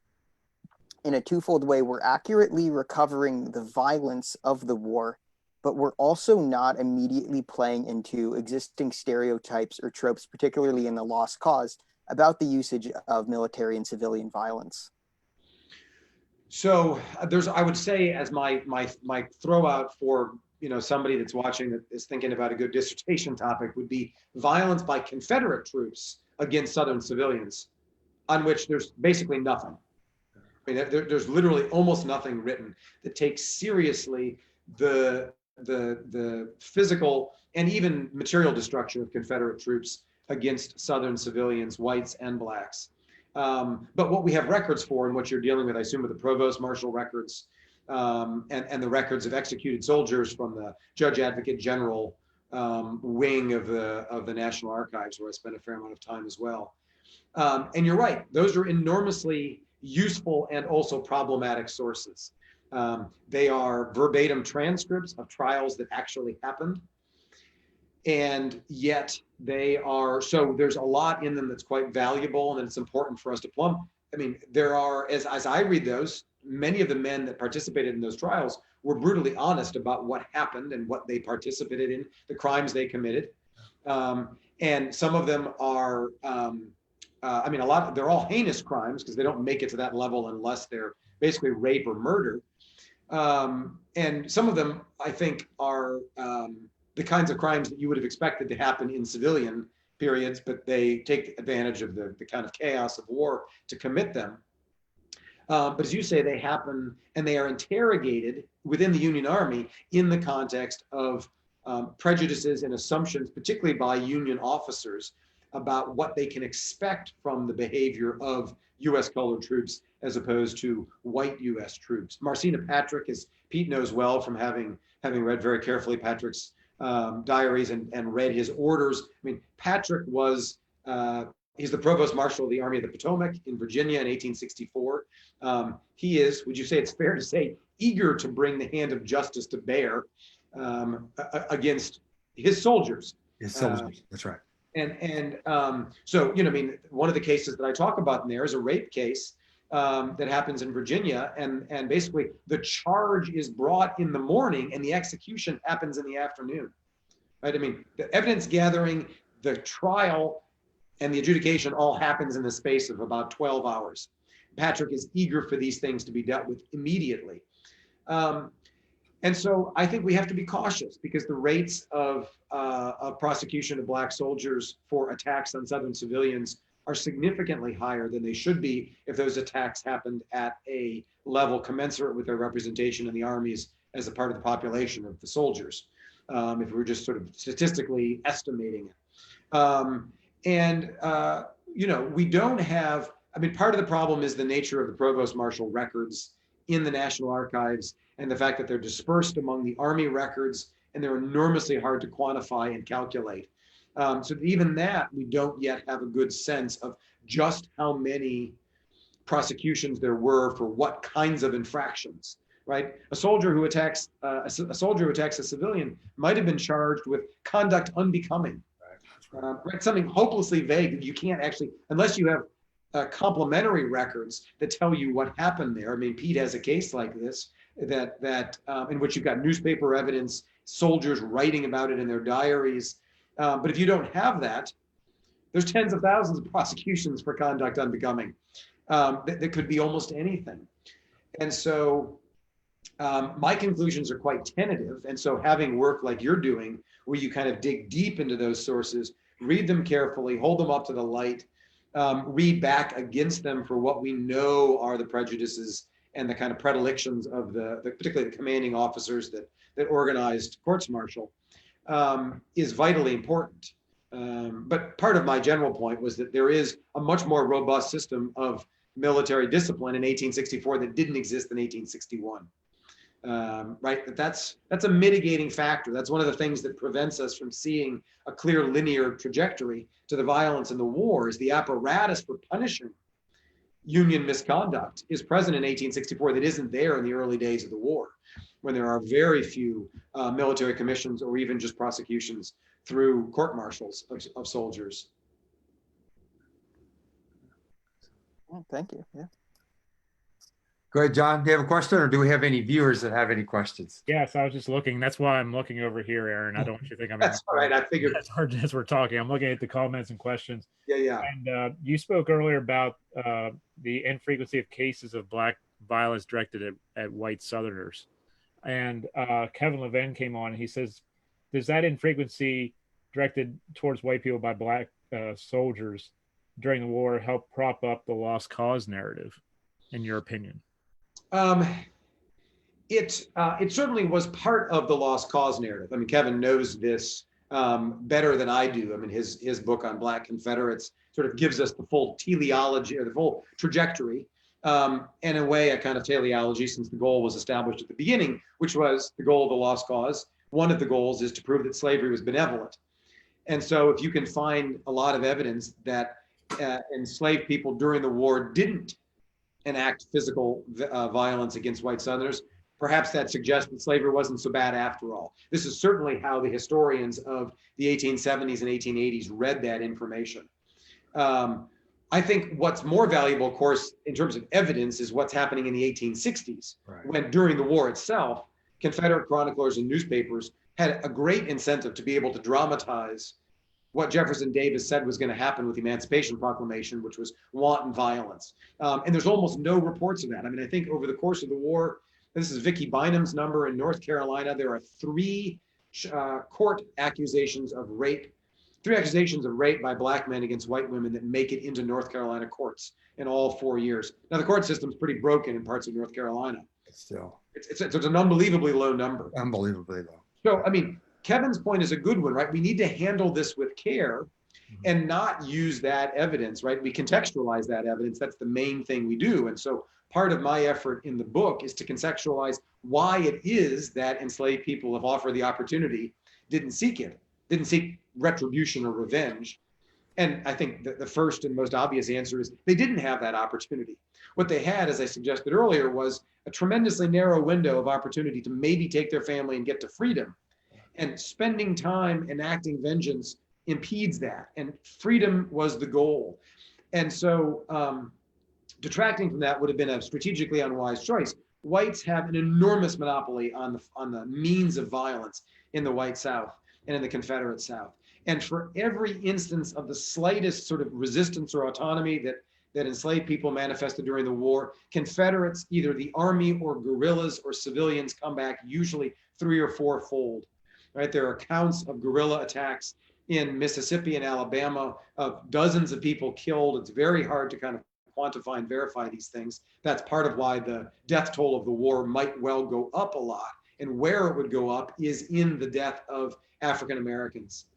in a twofold way, we're accurately recovering the violence of the war, but we're also not immediately playing into existing stereotypes or tropes, particularly in the Lost Cause, about the usage of military and civilian violence? So I would say, as my throw out for somebody that's watching that is thinking about a good dissertation topic, would be violence by Confederate troops against Southern civilians, on which there's basically nothing. I mean, there's literally almost nothing written that takes seriously the physical and even material destruction of Confederate troops against Southern civilians, whites and blacks. But what we have records for, and what you're dealing with, I assume, with the provost marshal records, and the records of executed soldiers from the Judge Advocate General wing of the National Archives, where I spent a fair amount of time as well. And you're right; those are enormously useful and also problematic sources. They are verbatim transcripts of trials that actually happened. And yet they are, so there's a lot in them that's quite valuable, and it's important for us to plumb. I mean, there are, as I read those, many of the men that participated in those trials were brutally honest about what happened and what they participated in, the crimes they committed. And some of them are, I mean, they're all heinous crimes because they don't make it to that level unless they're basically rape or murder. And some of them, I think, are the kinds of crimes that you would have expected to happen in civilian periods, but they take advantage of the kind of chaos of war to commit them. But as you say, they happen and they are interrogated within the Union Army in the context of prejudices and assumptions, particularly by Union officers, about what they can expect from the behavior of U.S. colored troops as opposed to white U.S. troops. Marcina Patrick, as Pete knows well from having read very carefully Patrick's diaries and read his orders. I mean, Patrick was, he's the Provost Marshal of the Army of the Potomac in Virginia in 1864. He is, would you say it's fair to say, eager to bring the hand of justice to bear against his soldiers. His soldiers, that's right. And so, you know, I mean, one of the cases that I talk about in there is a rape case that happens in Virginia, and basically the charge is brought in the morning and the execution happens in the afternoon, right? I mean, the evidence gathering, the trial, and the adjudication all happens in the space of about 12 hours. Patrick is eager for these things to be dealt with immediately. And so I think we have to be cautious because the rates of prosecution of Black soldiers for attacks on Southern civilians are significantly higher than they should be if those attacks happened at a level commensurate with their representation in the armies as a part of the population of the soldiers, if we were just sort of statistically estimating it. You know, we don't have, I mean, part of the problem is the nature of the Provost Marshal records in the National Archives and the fact that they're dispersed among the Army records and they're enormously hard to quantify and calculate. So even that, we don't yet have a good sense of just how many prosecutions there were for what kinds of infractions, right? A soldier who attacks a civilian might have been charged with conduct unbecoming, right? Something hopelessly vague that you can't actually, unless you have complementary records that tell you what happened there. I mean, Pete has a case like this that in which you've got newspaper evidence, soldiers writing about it in their diaries. But if you don't have that, there's tens of thousands of prosecutions for conduct unbecoming. That could be almost anything. And so my conclusions are quite tentative. And so having work like you're doing, where you kind of dig deep into those sources, read them carefully, hold them up to the light, read back against them for what we know are the prejudices and the kind of predilections of particularly the commanding officers that organized courts-martial, is vitally important. But part of my general point was that there is a much more robust system of military discipline in 1864 that didn't exist in 1861. Right? That's a mitigating factor. That's one of the things that prevents us from seeing a clear linear trajectory to the violence in the war. Is the apparatus for punishing Union misconduct is present in 1864 that isn't there in the early days of the war, when there are very few military commissions or even just prosecutions through court-martials of soldiers. Oh, thank you. Yeah. Go ahead, John. Do you have a question, or do we have any viewers that have any questions? Yes, I was just looking. That's why I'm looking over here, Aaron. I don't want you to think I'm. That's all right. I figured. That's hard as we're talking. I'm looking at the comments and questions. Yeah. And you spoke earlier about the infrequency of cases of Black violence directed at white Southerners. And Kevin Levin came on and he says, does that infrequency directed towards white people by Black soldiers during the war help prop up the lost cause narrative, in your opinion? It certainly was part of the lost cause narrative. I mean, Kevin knows this better than I do. I mean, his book on Black Confederates sort of gives us the full teleology or the full trajectory. And in a way, a kind of teleology, since the goal was established at the beginning, which was the goal of the lost cause. One of the goals is to prove that slavery was benevolent. And so if you can find a lot of evidence that enslaved people during the war didn't enact physical violence against white Southerners, perhaps that suggests that slavery wasn't so bad after all. This is certainly how the historians of the 1870s and 1880s read that information. I think what's more valuable, of course, in terms of evidence is what's happening in the 1860s, right, when during the war itself, Confederate chroniclers and newspapers had a great incentive to be able to dramatize what Jefferson Davis said was going to happen with the Emancipation Proclamation, which was wanton violence. And there's almost no reports of that. I mean, I think over the course of the war, this is Vicky Bynum's number in North Carolina, there are 3 court accusations of rape, 3 accusations of rape by Black men against white women that make it into North Carolina courts in all 4 years. Now, the court system's pretty broken in parts of North Carolina. Still, it's an unbelievably low number. Unbelievably low. So, I mean, Kevin's point is a good one, right? We need to handle this with care and not use that evidence, right? We contextualize that evidence. That's the main thing we do. And so part of my effort in the book is to contextualize why it is that enslaved people, if offered the opportunity, didn't seek it, didn't seek retribution or revenge. And I think that the first and most obvious answer is they didn't have that opportunity. What they had, as I suggested earlier, was a tremendously narrow window of opportunity to maybe take their family and get to freedom. And spending time enacting vengeance impedes that. And freedom was the goal. And so detracting from that would have been a strategically unwise choice. Whites have an enormous monopoly on the means of violence in the white South and in the Confederate South. And for every instance of the slightest sort of resistance or autonomy that enslaved people manifested during the war, Confederates, either the army or guerrillas or civilians, come back usually 3 or 4-fold. Right? There are accounts of guerrilla attacks in Mississippi and Alabama of dozens of people killed. It's very hard to kind of quantify and verify these things. That's part of why the death toll of the war might well go up a lot. And where it would go up is in the death of African Americans.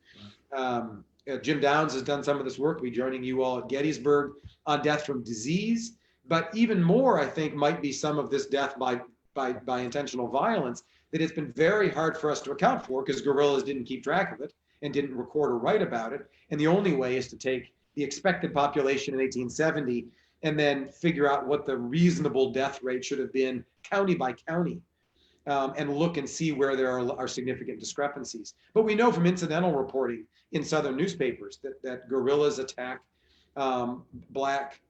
Jim Downs has done some of this work. We're joining you all at Gettysburg on death from disease. But even more, I think, might be some of this death by intentional violence that it's been very hard for us to account for because guerrillas didn't keep track of it and didn't record or write about it. And the only way is to take the expected population in 1870 and then figure out what the reasonable death rate should have been county by county, and look and see where there are significant discrepancies. But we know from incidental reporting in Southern newspapers that guerrillas attack Black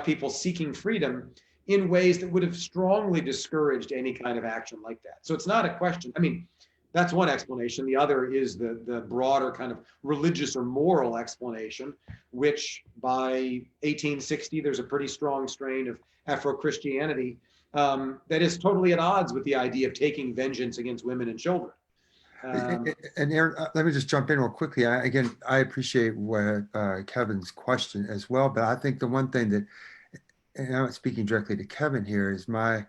people seeking freedom in ways that would have strongly discouraged any kind of action like that. So it's not a question. I mean, that's one explanation. The other is the broader kind of religious or moral explanation, which by 1860, there's a pretty strong strain of Afro-Christianity that is totally at odds with the idea of taking vengeance against women and children. And Aaron, let me just jump in real quickly. I appreciate what Kevin's question as well, but I think the one thing that, and I'm not speaking directly to Kevin here, is my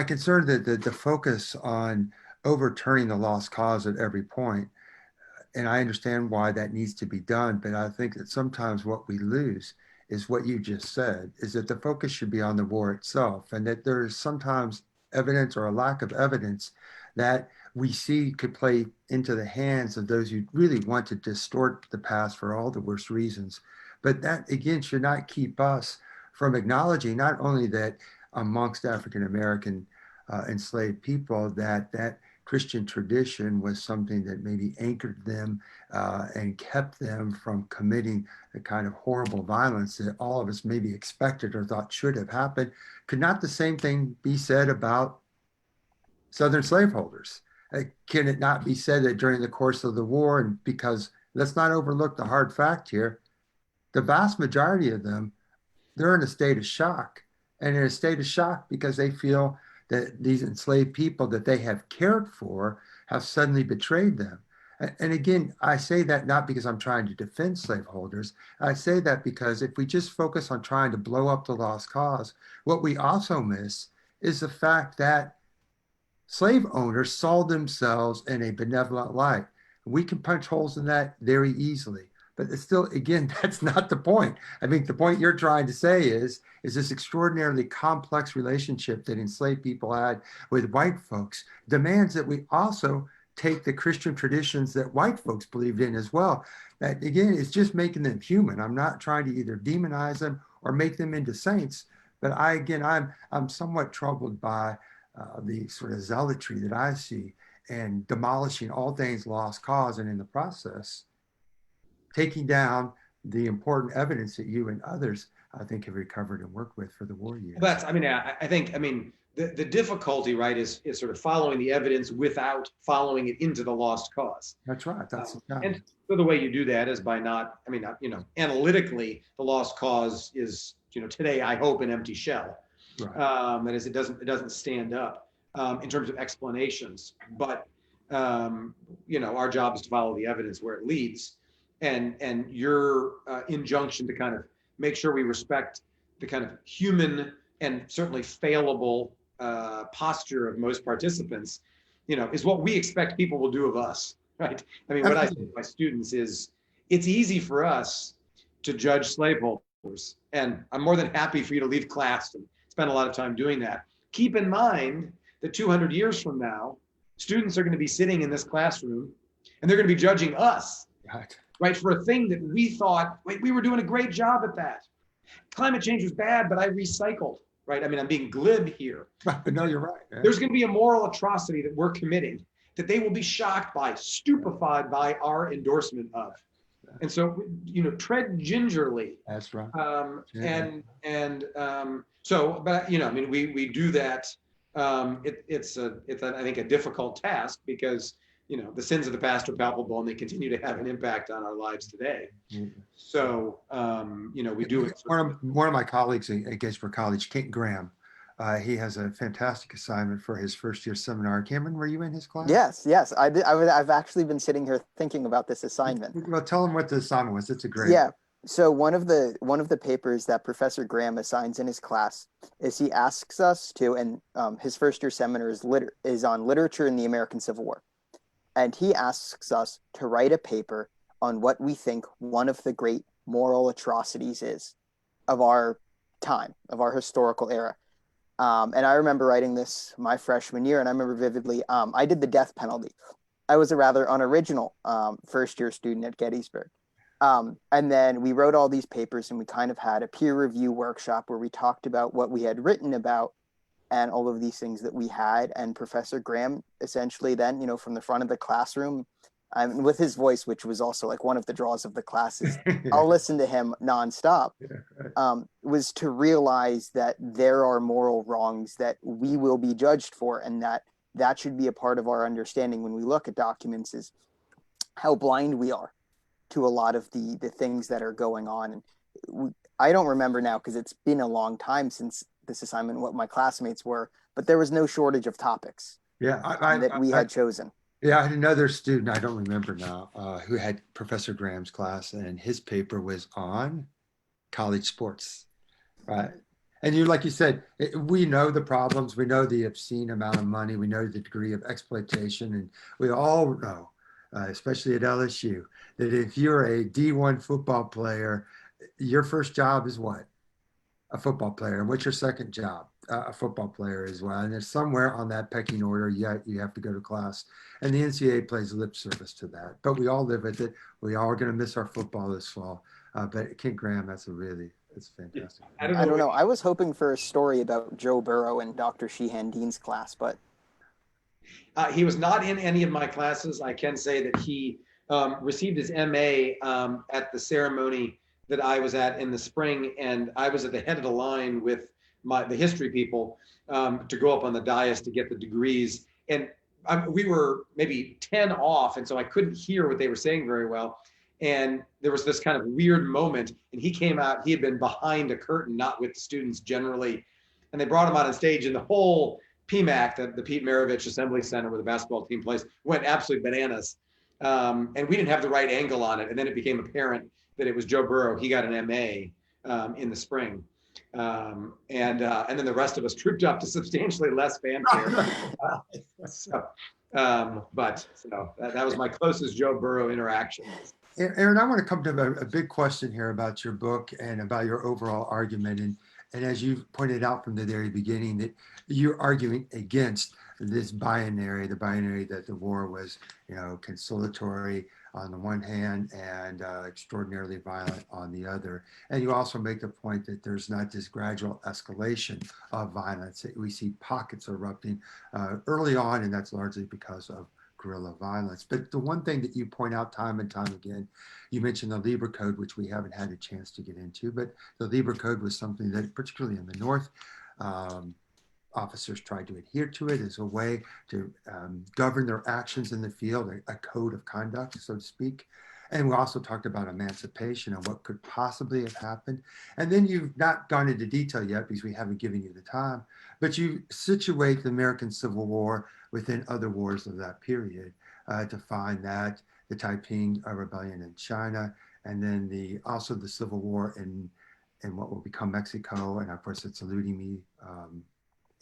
concern that the focus on overturning the lost cause at every point, and I understand why that needs to be done, but I think that sometimes what we lose is what you just said, is that the focus should be on the war itself, and that there is sometimes evidence or a lack of evidence that we see could play into the hands of those who really want to distort the past for all the worst reasons. But that, again, should not keep us from acknowledging not only that amongst African American enslaved people, that Christian tradition was something that maybe anchored them and kept them from committing the kind of horrible violence that all of us maybe expected or thought should have happened. Could not the same thing be said about Southern slaveholders? Can it not be said that during the course of the war, and because let's not overlook the hard fact here, the vast majority of them, they're in a state of shock, and in a state of shock because they feel that these enslaved people that they have cared for have suddenly betrayed them. And again, I say that not because I'm trying to defend slaveholders. I say that because if we just focus on trying to blow up the lost cause, what we also miss is the fact that slave owners saw themselves in a benevolent light. We can punch holes in that very easily. But it's still, again, that's not the point. I think the point you're trying to say is this extraordinarily complex relationship that enslaved people had with white folks demands that we also take the Christian traditions that white folks believed in as well. That again, it's just making them human. I'm not trying to either demonize them or make them into saints. But I'm somewhat troubled by the sort of zealotry that I see and demolishing all things lost cause, and in the process, taking down the important evidence that you and others, I think, have recovered and worked with for the war years. That's, I think, the difficulty, right, is sort of following the evidence without following it into the lost cause. That's right. That's and so the way you do that is by not, analytically, the lost cause is, today, I hope, an empty shell. right. That is, it doesn't stand up in terms of explanations. But our job is to follow the evidence where it leads, and your injunction to kind of make sure we respect the kind of human and certainly failable posture of most participants, is what we expect people will do of us, right? I mean, what I say to my students is, it's easy for us to judge slaveholders, and I'm more than happy for you to leave class and spend a lot of time doing that. Keep in mind that 200 years from now, students are going to be sitting in this classroom, and they're going to be judging us, right, for a thing that we thought, wait, we were doing a great job at that. Climate change was bad, but I recycled, right? I'm being glib here. But no, you're right. Yeah. There's going to be a moral atrocity that we're committing that they will be shocked by, stupefied by our endorsement of. And so, tread gingerly. That's right. But we do that. It's I think a difficult task because the sins of the past are palpable and they continue to have an impact on our lives today. Mm-hmm. So we do it. One of my colleagues at Gettysburg College, Kent Graham, he has a fantastic assignment for his first year seminar. Cameron, were you in his class? Yes, I did. I've actually been sitting here thinking about this assignment. Well, tell him what the assignment was. It's a great. Yeah. So one of the papers that Professor Graham assigns in his class is he asks us to, and his first year seminar is on literature in the American Civil War, and he asks us to write a paper on what we think one of the great moral atrocities is of our time, of our historical era. And I remember writing this my freshman year, and I remember vividly, I did the death penalty. I was a rather unoriginal first year student at Gettysburg. And then we wrote all these papers, and we kind of had a peer review workshop where we talked about what we had written about and all of these things that we had. And Professor Graham essentially then, from the front of the classroom, with his voice, which was also like one of the draws of the classes, I'll listen to him nonstop, was to realize that there are moral wrongs that we will be judged for, and that should be a part of our understanding when we look at documents, is how blind we are to a lot of the things that are going on. And I don't remember now, because it's been a long time since this assignment, what my classmates were, but there was no shortage of topics that we had chosen. Yeah, I had another student, I don't remember now, who had Professor Graham's class, and his paper was on college sports, right? And like you said, we know the problems, we know the obscene amount of money, we know the degree of exploitation, and we all know, especially at LSU, that if you're a D1 football player, your first job is what? A football player. And what's your second job? A football player as well. And there's somewhere on that pecking order, you have to go to class. And the NCAA plays lip service to that. But we all live with it. We all are going to miss our football this fall. But Kent Graham, it's fantastic. I don't know. I was hoping for a story about Joe Burrow in Dr. Sheehan Dean's class, but he was not in any of my classes. I can say that he received his MA at the ceremony that I was at in the spring, and I was at the head of the line with the history people to go up on the dais to get the degrees. And we were maybe 10 off, and so I couldn't hear what they were saying very well. And there was this kind of weird moment, and he came out, he had been behind a curtain, not with the students generally, and they brought him out on stage, and the whole PMAC, the Pete Maravich Assembly Center where the basketball team plays, went absolutely bananas. And we didn't have the right angle on it, and then it became apparent that it was Joe Burrow. He got an MA in the spring. And then the rest of us trooped up to substantially less fanfare. That was my closest Joe Burrow interaction. Aaron, I want to come to a big question here about your book and about your overall argument. And as you pointed out from the very beginning, that you're arguing against this binary, the binary that the war was, conciliatory on the one hand and extraordinarily violent on the other. And you also make the point that there's not this gradual escalation of violence. We see pockets erupting early on, and that's largely because of guerrilla violence. But the one thing that you point out time and time again, you mentioned the Lieber Code, which we haven't had a chance to get into, but the Lieber Code was something that, particularly in the North, officers tried to adhere to it as a way to govern their actions in the field, a code of conduct, so to speak. And we also talked about emancipation and what could possibly have happened. And then you've not gone into detail yet because we haven't given you the time, but you situate the American Civil War within other wars of that period to find that the Taiping Rebellion in China, and then also the Civil War in what will become Mexico. And of course, it's eluding me.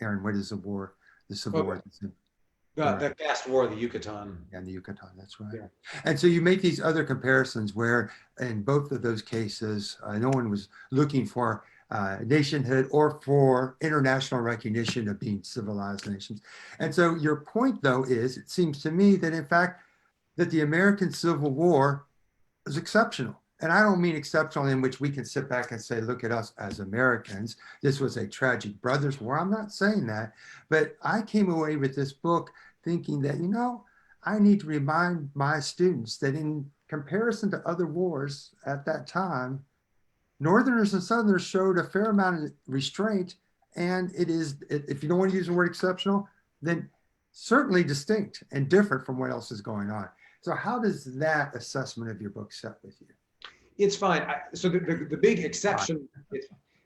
Aaron, what is the war? The Civil War. The Fast War of the Yucatan. And the Yucatan, that's right. Yeah. And so you make these other comparisons where in both of those cases, no one was looking for nationhood or for international recognition of being civilized nations. And so your point, though, is, it seems to me that in fact, that the American Civil War is exceptional. And I don't mean exceptional in which we can sit back and say, look at us as Americans. This was a tragic brothers' war. I'm not saying that. But I came away with this book thinking that, I need to remind my students that in comparison to other wars at that time, Northerners and Southerners showed a fair amount of restraint. And it is, if you don't want to use the word exceptional, then certainly distinct and different from what else is going on. So how does that assessment of your book set with you? It's fine. So the big exception,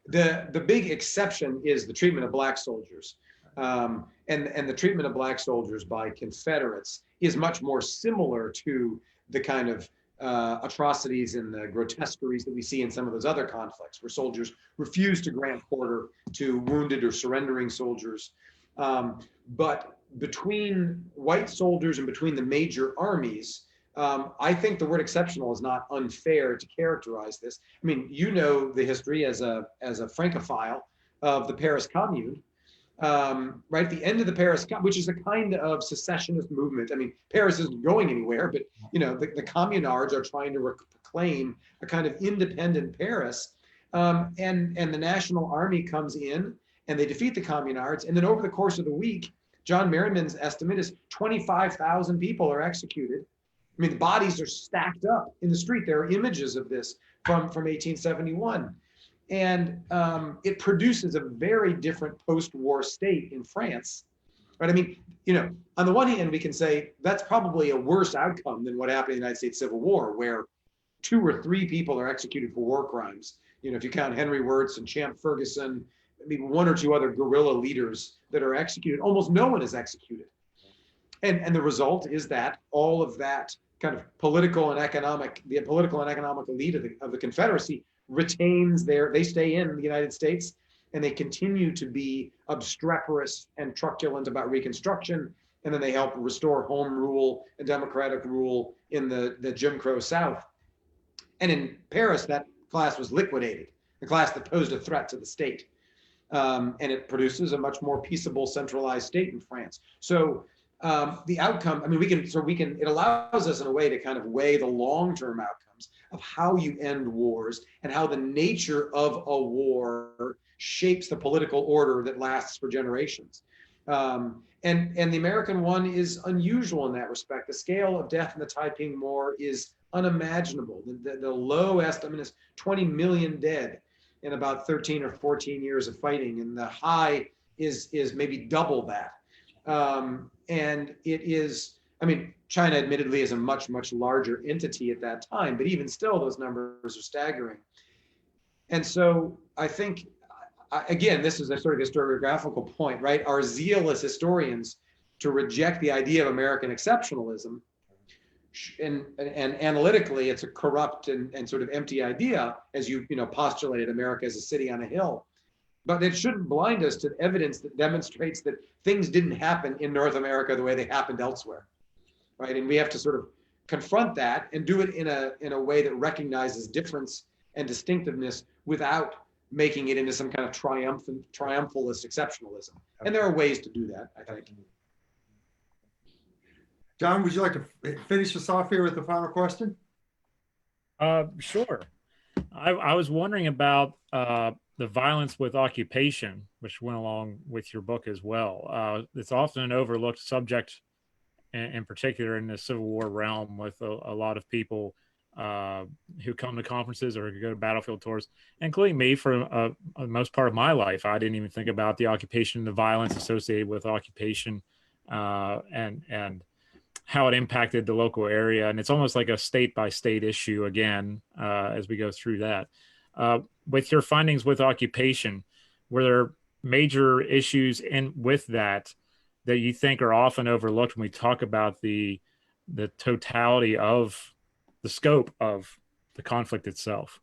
the big exception is the treatment of Black soldiers, and the treatment of Black soldiers by Confederates is much more similar to the kind of atrocities and the grotesqueries that we see in some of those other conflicts, where soldiers refuse to grant quarter to wounded or surrendering soldiers. But between white soldiers and between the major armies, I think the word exceptional is not unfair to characterize this. I mean, the history as a Francophile of the Paris Commune, right? The end of the Paris Commune, which is a kind of secessionist movement. I mean, Paris isn't going anywhere, but the communards are trying to proclaim a kind of independent Paris, and the National Army comes in and they defeat the communards, and then over the course of the week, John Merriman's estimate is 25,000 people are executed. I mean, the bodies are stacked up in the street. There are images of this from 1871. And it produces a very different post-war state in France. Right? I mean, on the one hand, we can say that's probably a worse outcome than what happened in the United States Civil War, where 2 or 3 people are executed for war crimes. If you count Henry Wirz and Champ Ferguson, maybe 1 or 2 other guerrilla leaders that are executed, almost no one is executed. And the result is that all of that kind of political and economic elite of the Confederacy they stay in the United States, and they continue to be obstreperous and truculent about Reconstruction, and then they help restore home rule and democratic rule in the Jim Crow South. And in Paris, that class was liquidated, the class that posed a threat to the state. And it produces a much more peaceable, centralized state in France. So the outcome, I mean, it allows us in a way to kind of weigh the long-term outcomes of how you end wars and how the nature of a war shapes the political order that lasts for generations. And the American one is unusual in that respect. The scale of death in the Taiping War is unimaginable. The low estimate is 20 million dead in about 13 or 14 years of fighting, and the high is maybe double that. And it is, I mean, China admittedly is a much, much larger entity at that time, but even still, those numbers are staggering. And so I think, again, this is a sort of historiographical point, right? Our zeal as historians to reject the idea of American exceptionalism, and analytically, it's a corrupt and sort of empty idea, as you postulated America as a city on a hill. But it shouldn't blind us to evidence that demonstrates that things didn't happen in North America the way they happened elsewhere, right? And we have to sort of confront that and do it in a way that recognizes difference and distinctiveness without making it into some kind of triumphalist exceptionalism. And there are ways to do that, I think. John, would you like to finish us off here with the final question? Sure. I was wondering about the violence with occupation, which went along with your book as well. It's often an overlooked subject, in particular in the Civil War realm, with a lot of people who come to conferences or who go to battlefield tours, including me for the most part of my life. I didn't even think about the occupation, the violence associated with occupation, and how it impacted the local area. And it's almost like a state by state issue again, as we go through that. With your findings with occupation, were there major issues with that you think are often overlooked when we talk about the totality of the scope of the conflict itself?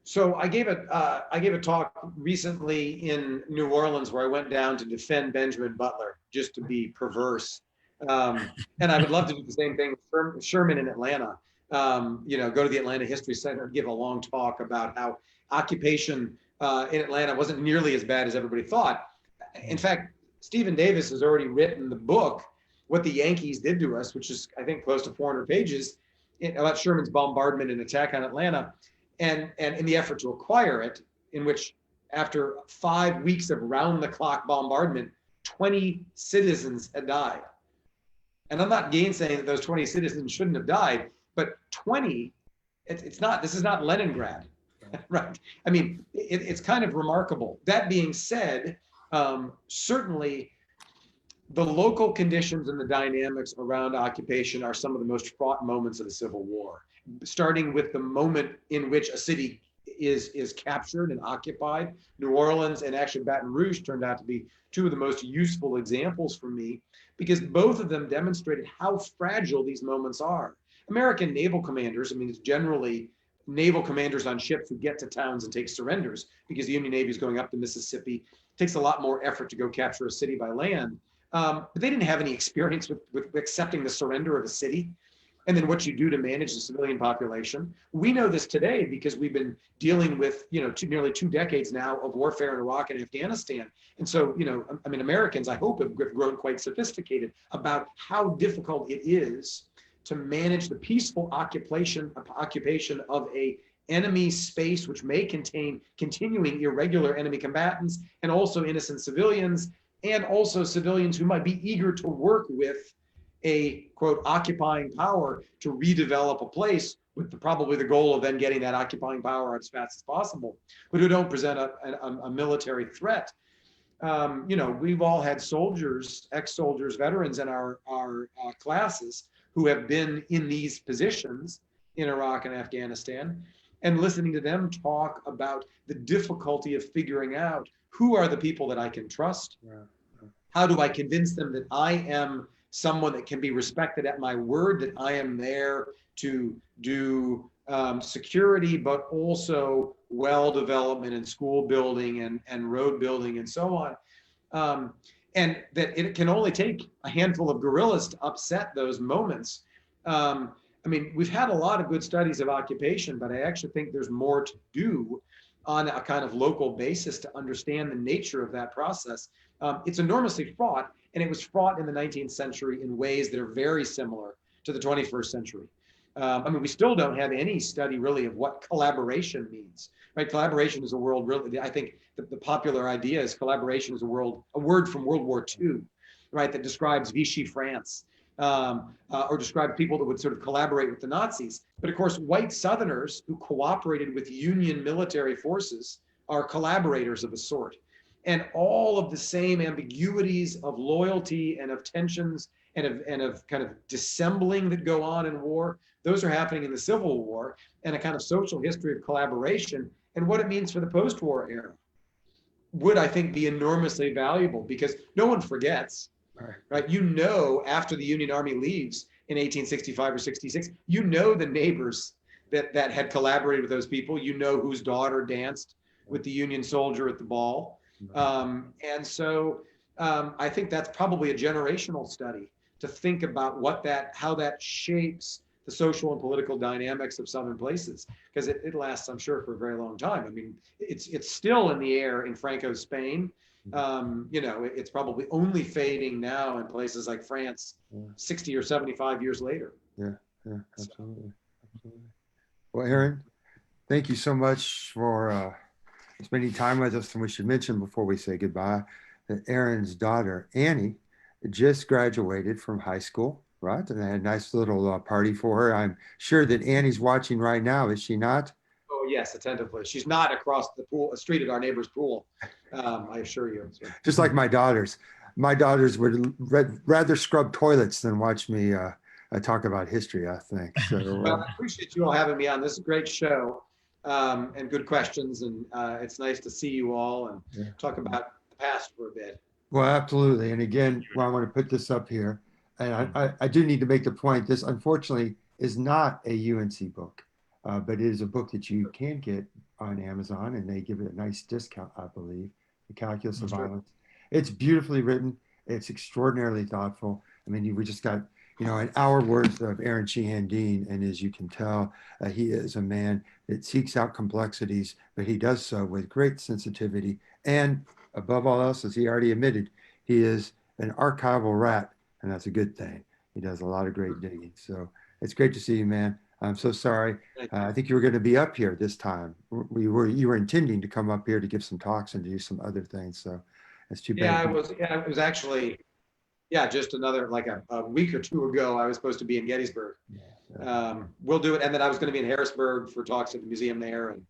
So I gave a talk recently in New Orleans where I went down to defend Benjamin Butler, just to be perverse. And I would love to do the same thing with Sherman in Atlanta. Go to the Atlanta History Center and give a long talk about how occupation in Atlanta wasn't nearly as bad as everybody thought. In fact, Stephen Davis has already written the book, What the Yankees Did to Us, which is, I think, close to 400 pages, about Sherman's bombardment and attack on Atlanta. And in the effort to acquire it, in which after 5 weeks of round-the-clock bombardment, 20 citizens had died. And I'm not gainsaying that those 20 citizens shouldn't have died, but 20, this is not Leningrad, right? I mean, it's kind of remarkable. That being said, certainly the local conditions and the dynamics around occupation are some of the most fraught moments of the Civil War, starting with the moment in which a city is captured and occupied. New Orleans and actually Baton Rouge turned out to be two of the most useful examples for me, because both of them demonstrated how fragile these moments are. American naval commanders, I mean, it's generally naval commanders on ships who get to towns and take surrenders, because the Union Navy is going up the Mississippi. It takes a lot more effort to go capture a city by land. But they didn't have any experience with accepting the surrender of a city and then what you do to manage the civilian population. We know this today because we've been dealing with, nearly 2 decades now of warfare in Iraq and Afghanistan. And so, Americans, I hope, have grown quite sophisticated about how difficult it is to manage the peaceful occupation of a enemy space, which may contain continuing irregular enemy combatants and also innocent civilians, and also civilians who might be eager to work with a, quote, occupying power to redevelop a place with probably the goal of then getting that occupying power as fast as possible, but who don't present a military threat. We've all had soldiers, ex-soldiers, veterans in our classes who have been in these positions in Iraq and Afghanistan, and listening to them talk about the difficulty of figuring out who are the people that I can trust? How do I convince them that I am someone that can be respected at my word, that I am there to do security, but also well development and school building and road building and so on. And that it can only take a handful of guerrillas to upset those moments. We've had a lot of good studies of occupation, but I actually think there's more to do on a kind of local basis to understand the nature of that process. It's enormously fraught, and it was fraught in the 19th century in ways that are very similar to the 21st century. We still don't have any study really of what collaboration means, right? Collaboration is a world, really, I think the popular idea is collaboration is a word from World War II, right? That describes Vichy France, or describe people that would sort of collaborate with the Nazis. But of course, white Southerners who cooperated with Union military forces are collaborators of a sort. And all of the same ambiguities of loyalty and of tensions and of kind of dissembling that go on in war, those are happening in the Civil War, and a kind of social history of collaboration and what it means for the post-war era would, I think, be enormously valuable, because no one forgets. Right? After the Union Army leaves in 1865 or 66, the neighbors that had collaborated with those people, whose daughter danced with the Union soldier at the ball. And so I think that's probably a generational study to think about how that shapes the social and political dynamics of Southern places, because it lasts, I'm sure, for a very long time. I mean, it's still in the air in Franco's Spain. It's probably only fading now in places like France, 60 or 75 years later. Yeah, absolutely. Well, Aaron, thank you so much for spending time with us. And we should mention before we say goodbye that Aaron's daughter, Annie, just graduated from high school, right? And I had a nice little party for her. I'm sure that Annie's watching right now, is she not? Oh, yes, attentively. She's not across the street at our neighbor's pool, I assure you. So. Just like my daughters. My daughters would rather scrub toilets than watch me talk about history, I think. So, well, I appreciate you all having me on. This is a great show and good questions. And it's nice to see you all and talk about the past for a bit. Well, absolutely. And again, well, I want to put this up here. And I do need to make the point, this unfortunately is not a UNC book, but it is a book that you can get on Amazon, and they give it a nice discount, I believe, The Calculus of Violence. It's beautifully written. It's extraordinarily thoughtful. I mean, we just got, an hour worth of Aaron Sheehan Dean. And as you can tell, he is a man that seeks out complexities, but he does so with great sensitivity. And above all else, as he already admitted, he is an archival rat, and that's a good thing. He does a lot of great digging. So it's great to see you, man. I'm so sorry. I think you were going to be up here this time. You were intending to come up here to give some talks and to do some other things. So it's too bad. Yeah, it was actually, just another, like a week or two ago, I was supposed to be in Gettysburg. We'll do it. And then I was going to be in Harrisburg for talks at the museum there. And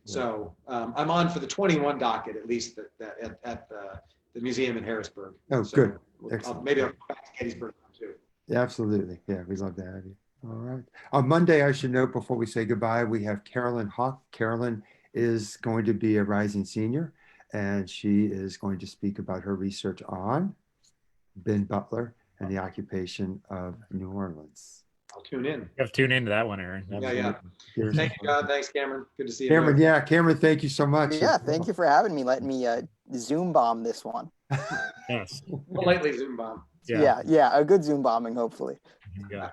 so I'm on for the 21 docket, at least at the museum in Harrisburg. Oh, so good. Maybe I'll go back to Gettysburg too. Yeah, absolutely. Yeah, we'd love to have you. All right. On Monday, I should note before we say goodbye, we have Carolyn Hawk. Carolyn is going to be a rising senior, and she is going to speak about her research on Ben Butler and the occupation of New Orleans. I'll tune in. You have to tune into that one, Aaron. Yeah. Thank you, John. Thanks, Cameron. Good to see you. Cameron, Cameron, thank you so much. Yeah, thank you for having me. Letting me Zoom bomb this one. Yes. Politely Zoom bomb. Yeah, a good Zoom bombing, hopefully. Yeah.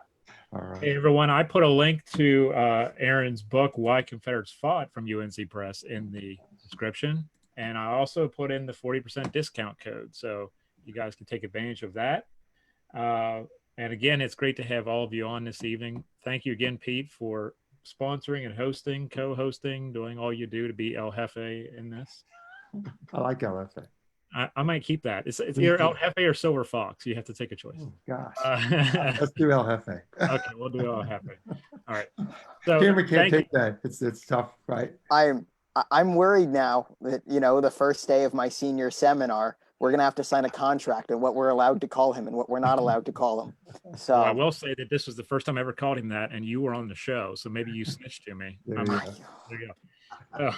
All right. Hey, everyone, I put a link to Aaron's book, Why Confederates Fought, from UNC Press in the description. And I also put in the 40% discount code. So you guys can take advantage of that. And again, it's great to have all of you on this evening. Thank you again, Pete, for sponsoring and hosting, co-hosting, doing all you do to be El Jefe in this. I like LFA. I might keep that. It's either El Jefe or Silver Fox. You have to take a choice. Oh, gosh. Let's do El Jefe. Okay, we'll do El Jefe. All right. So Cameron can't take that. It's tough, right? I'm worried now that, the first day of my senior seminar, we're going to have to sign a contract on what we're allowed to call him and what we're not allowed to call him. So well, I will say that this was the first time I ever called him that, and you were on the show, so maybe you snitched to me. There you go.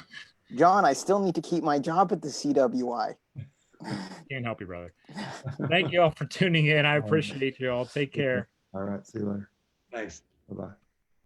John, I still need to keep my job at the CWI. Can't help you, brother. Thank you all for tuning in. I appreciate you all. Take care. All right. See you later. Thanks. Bye-bye.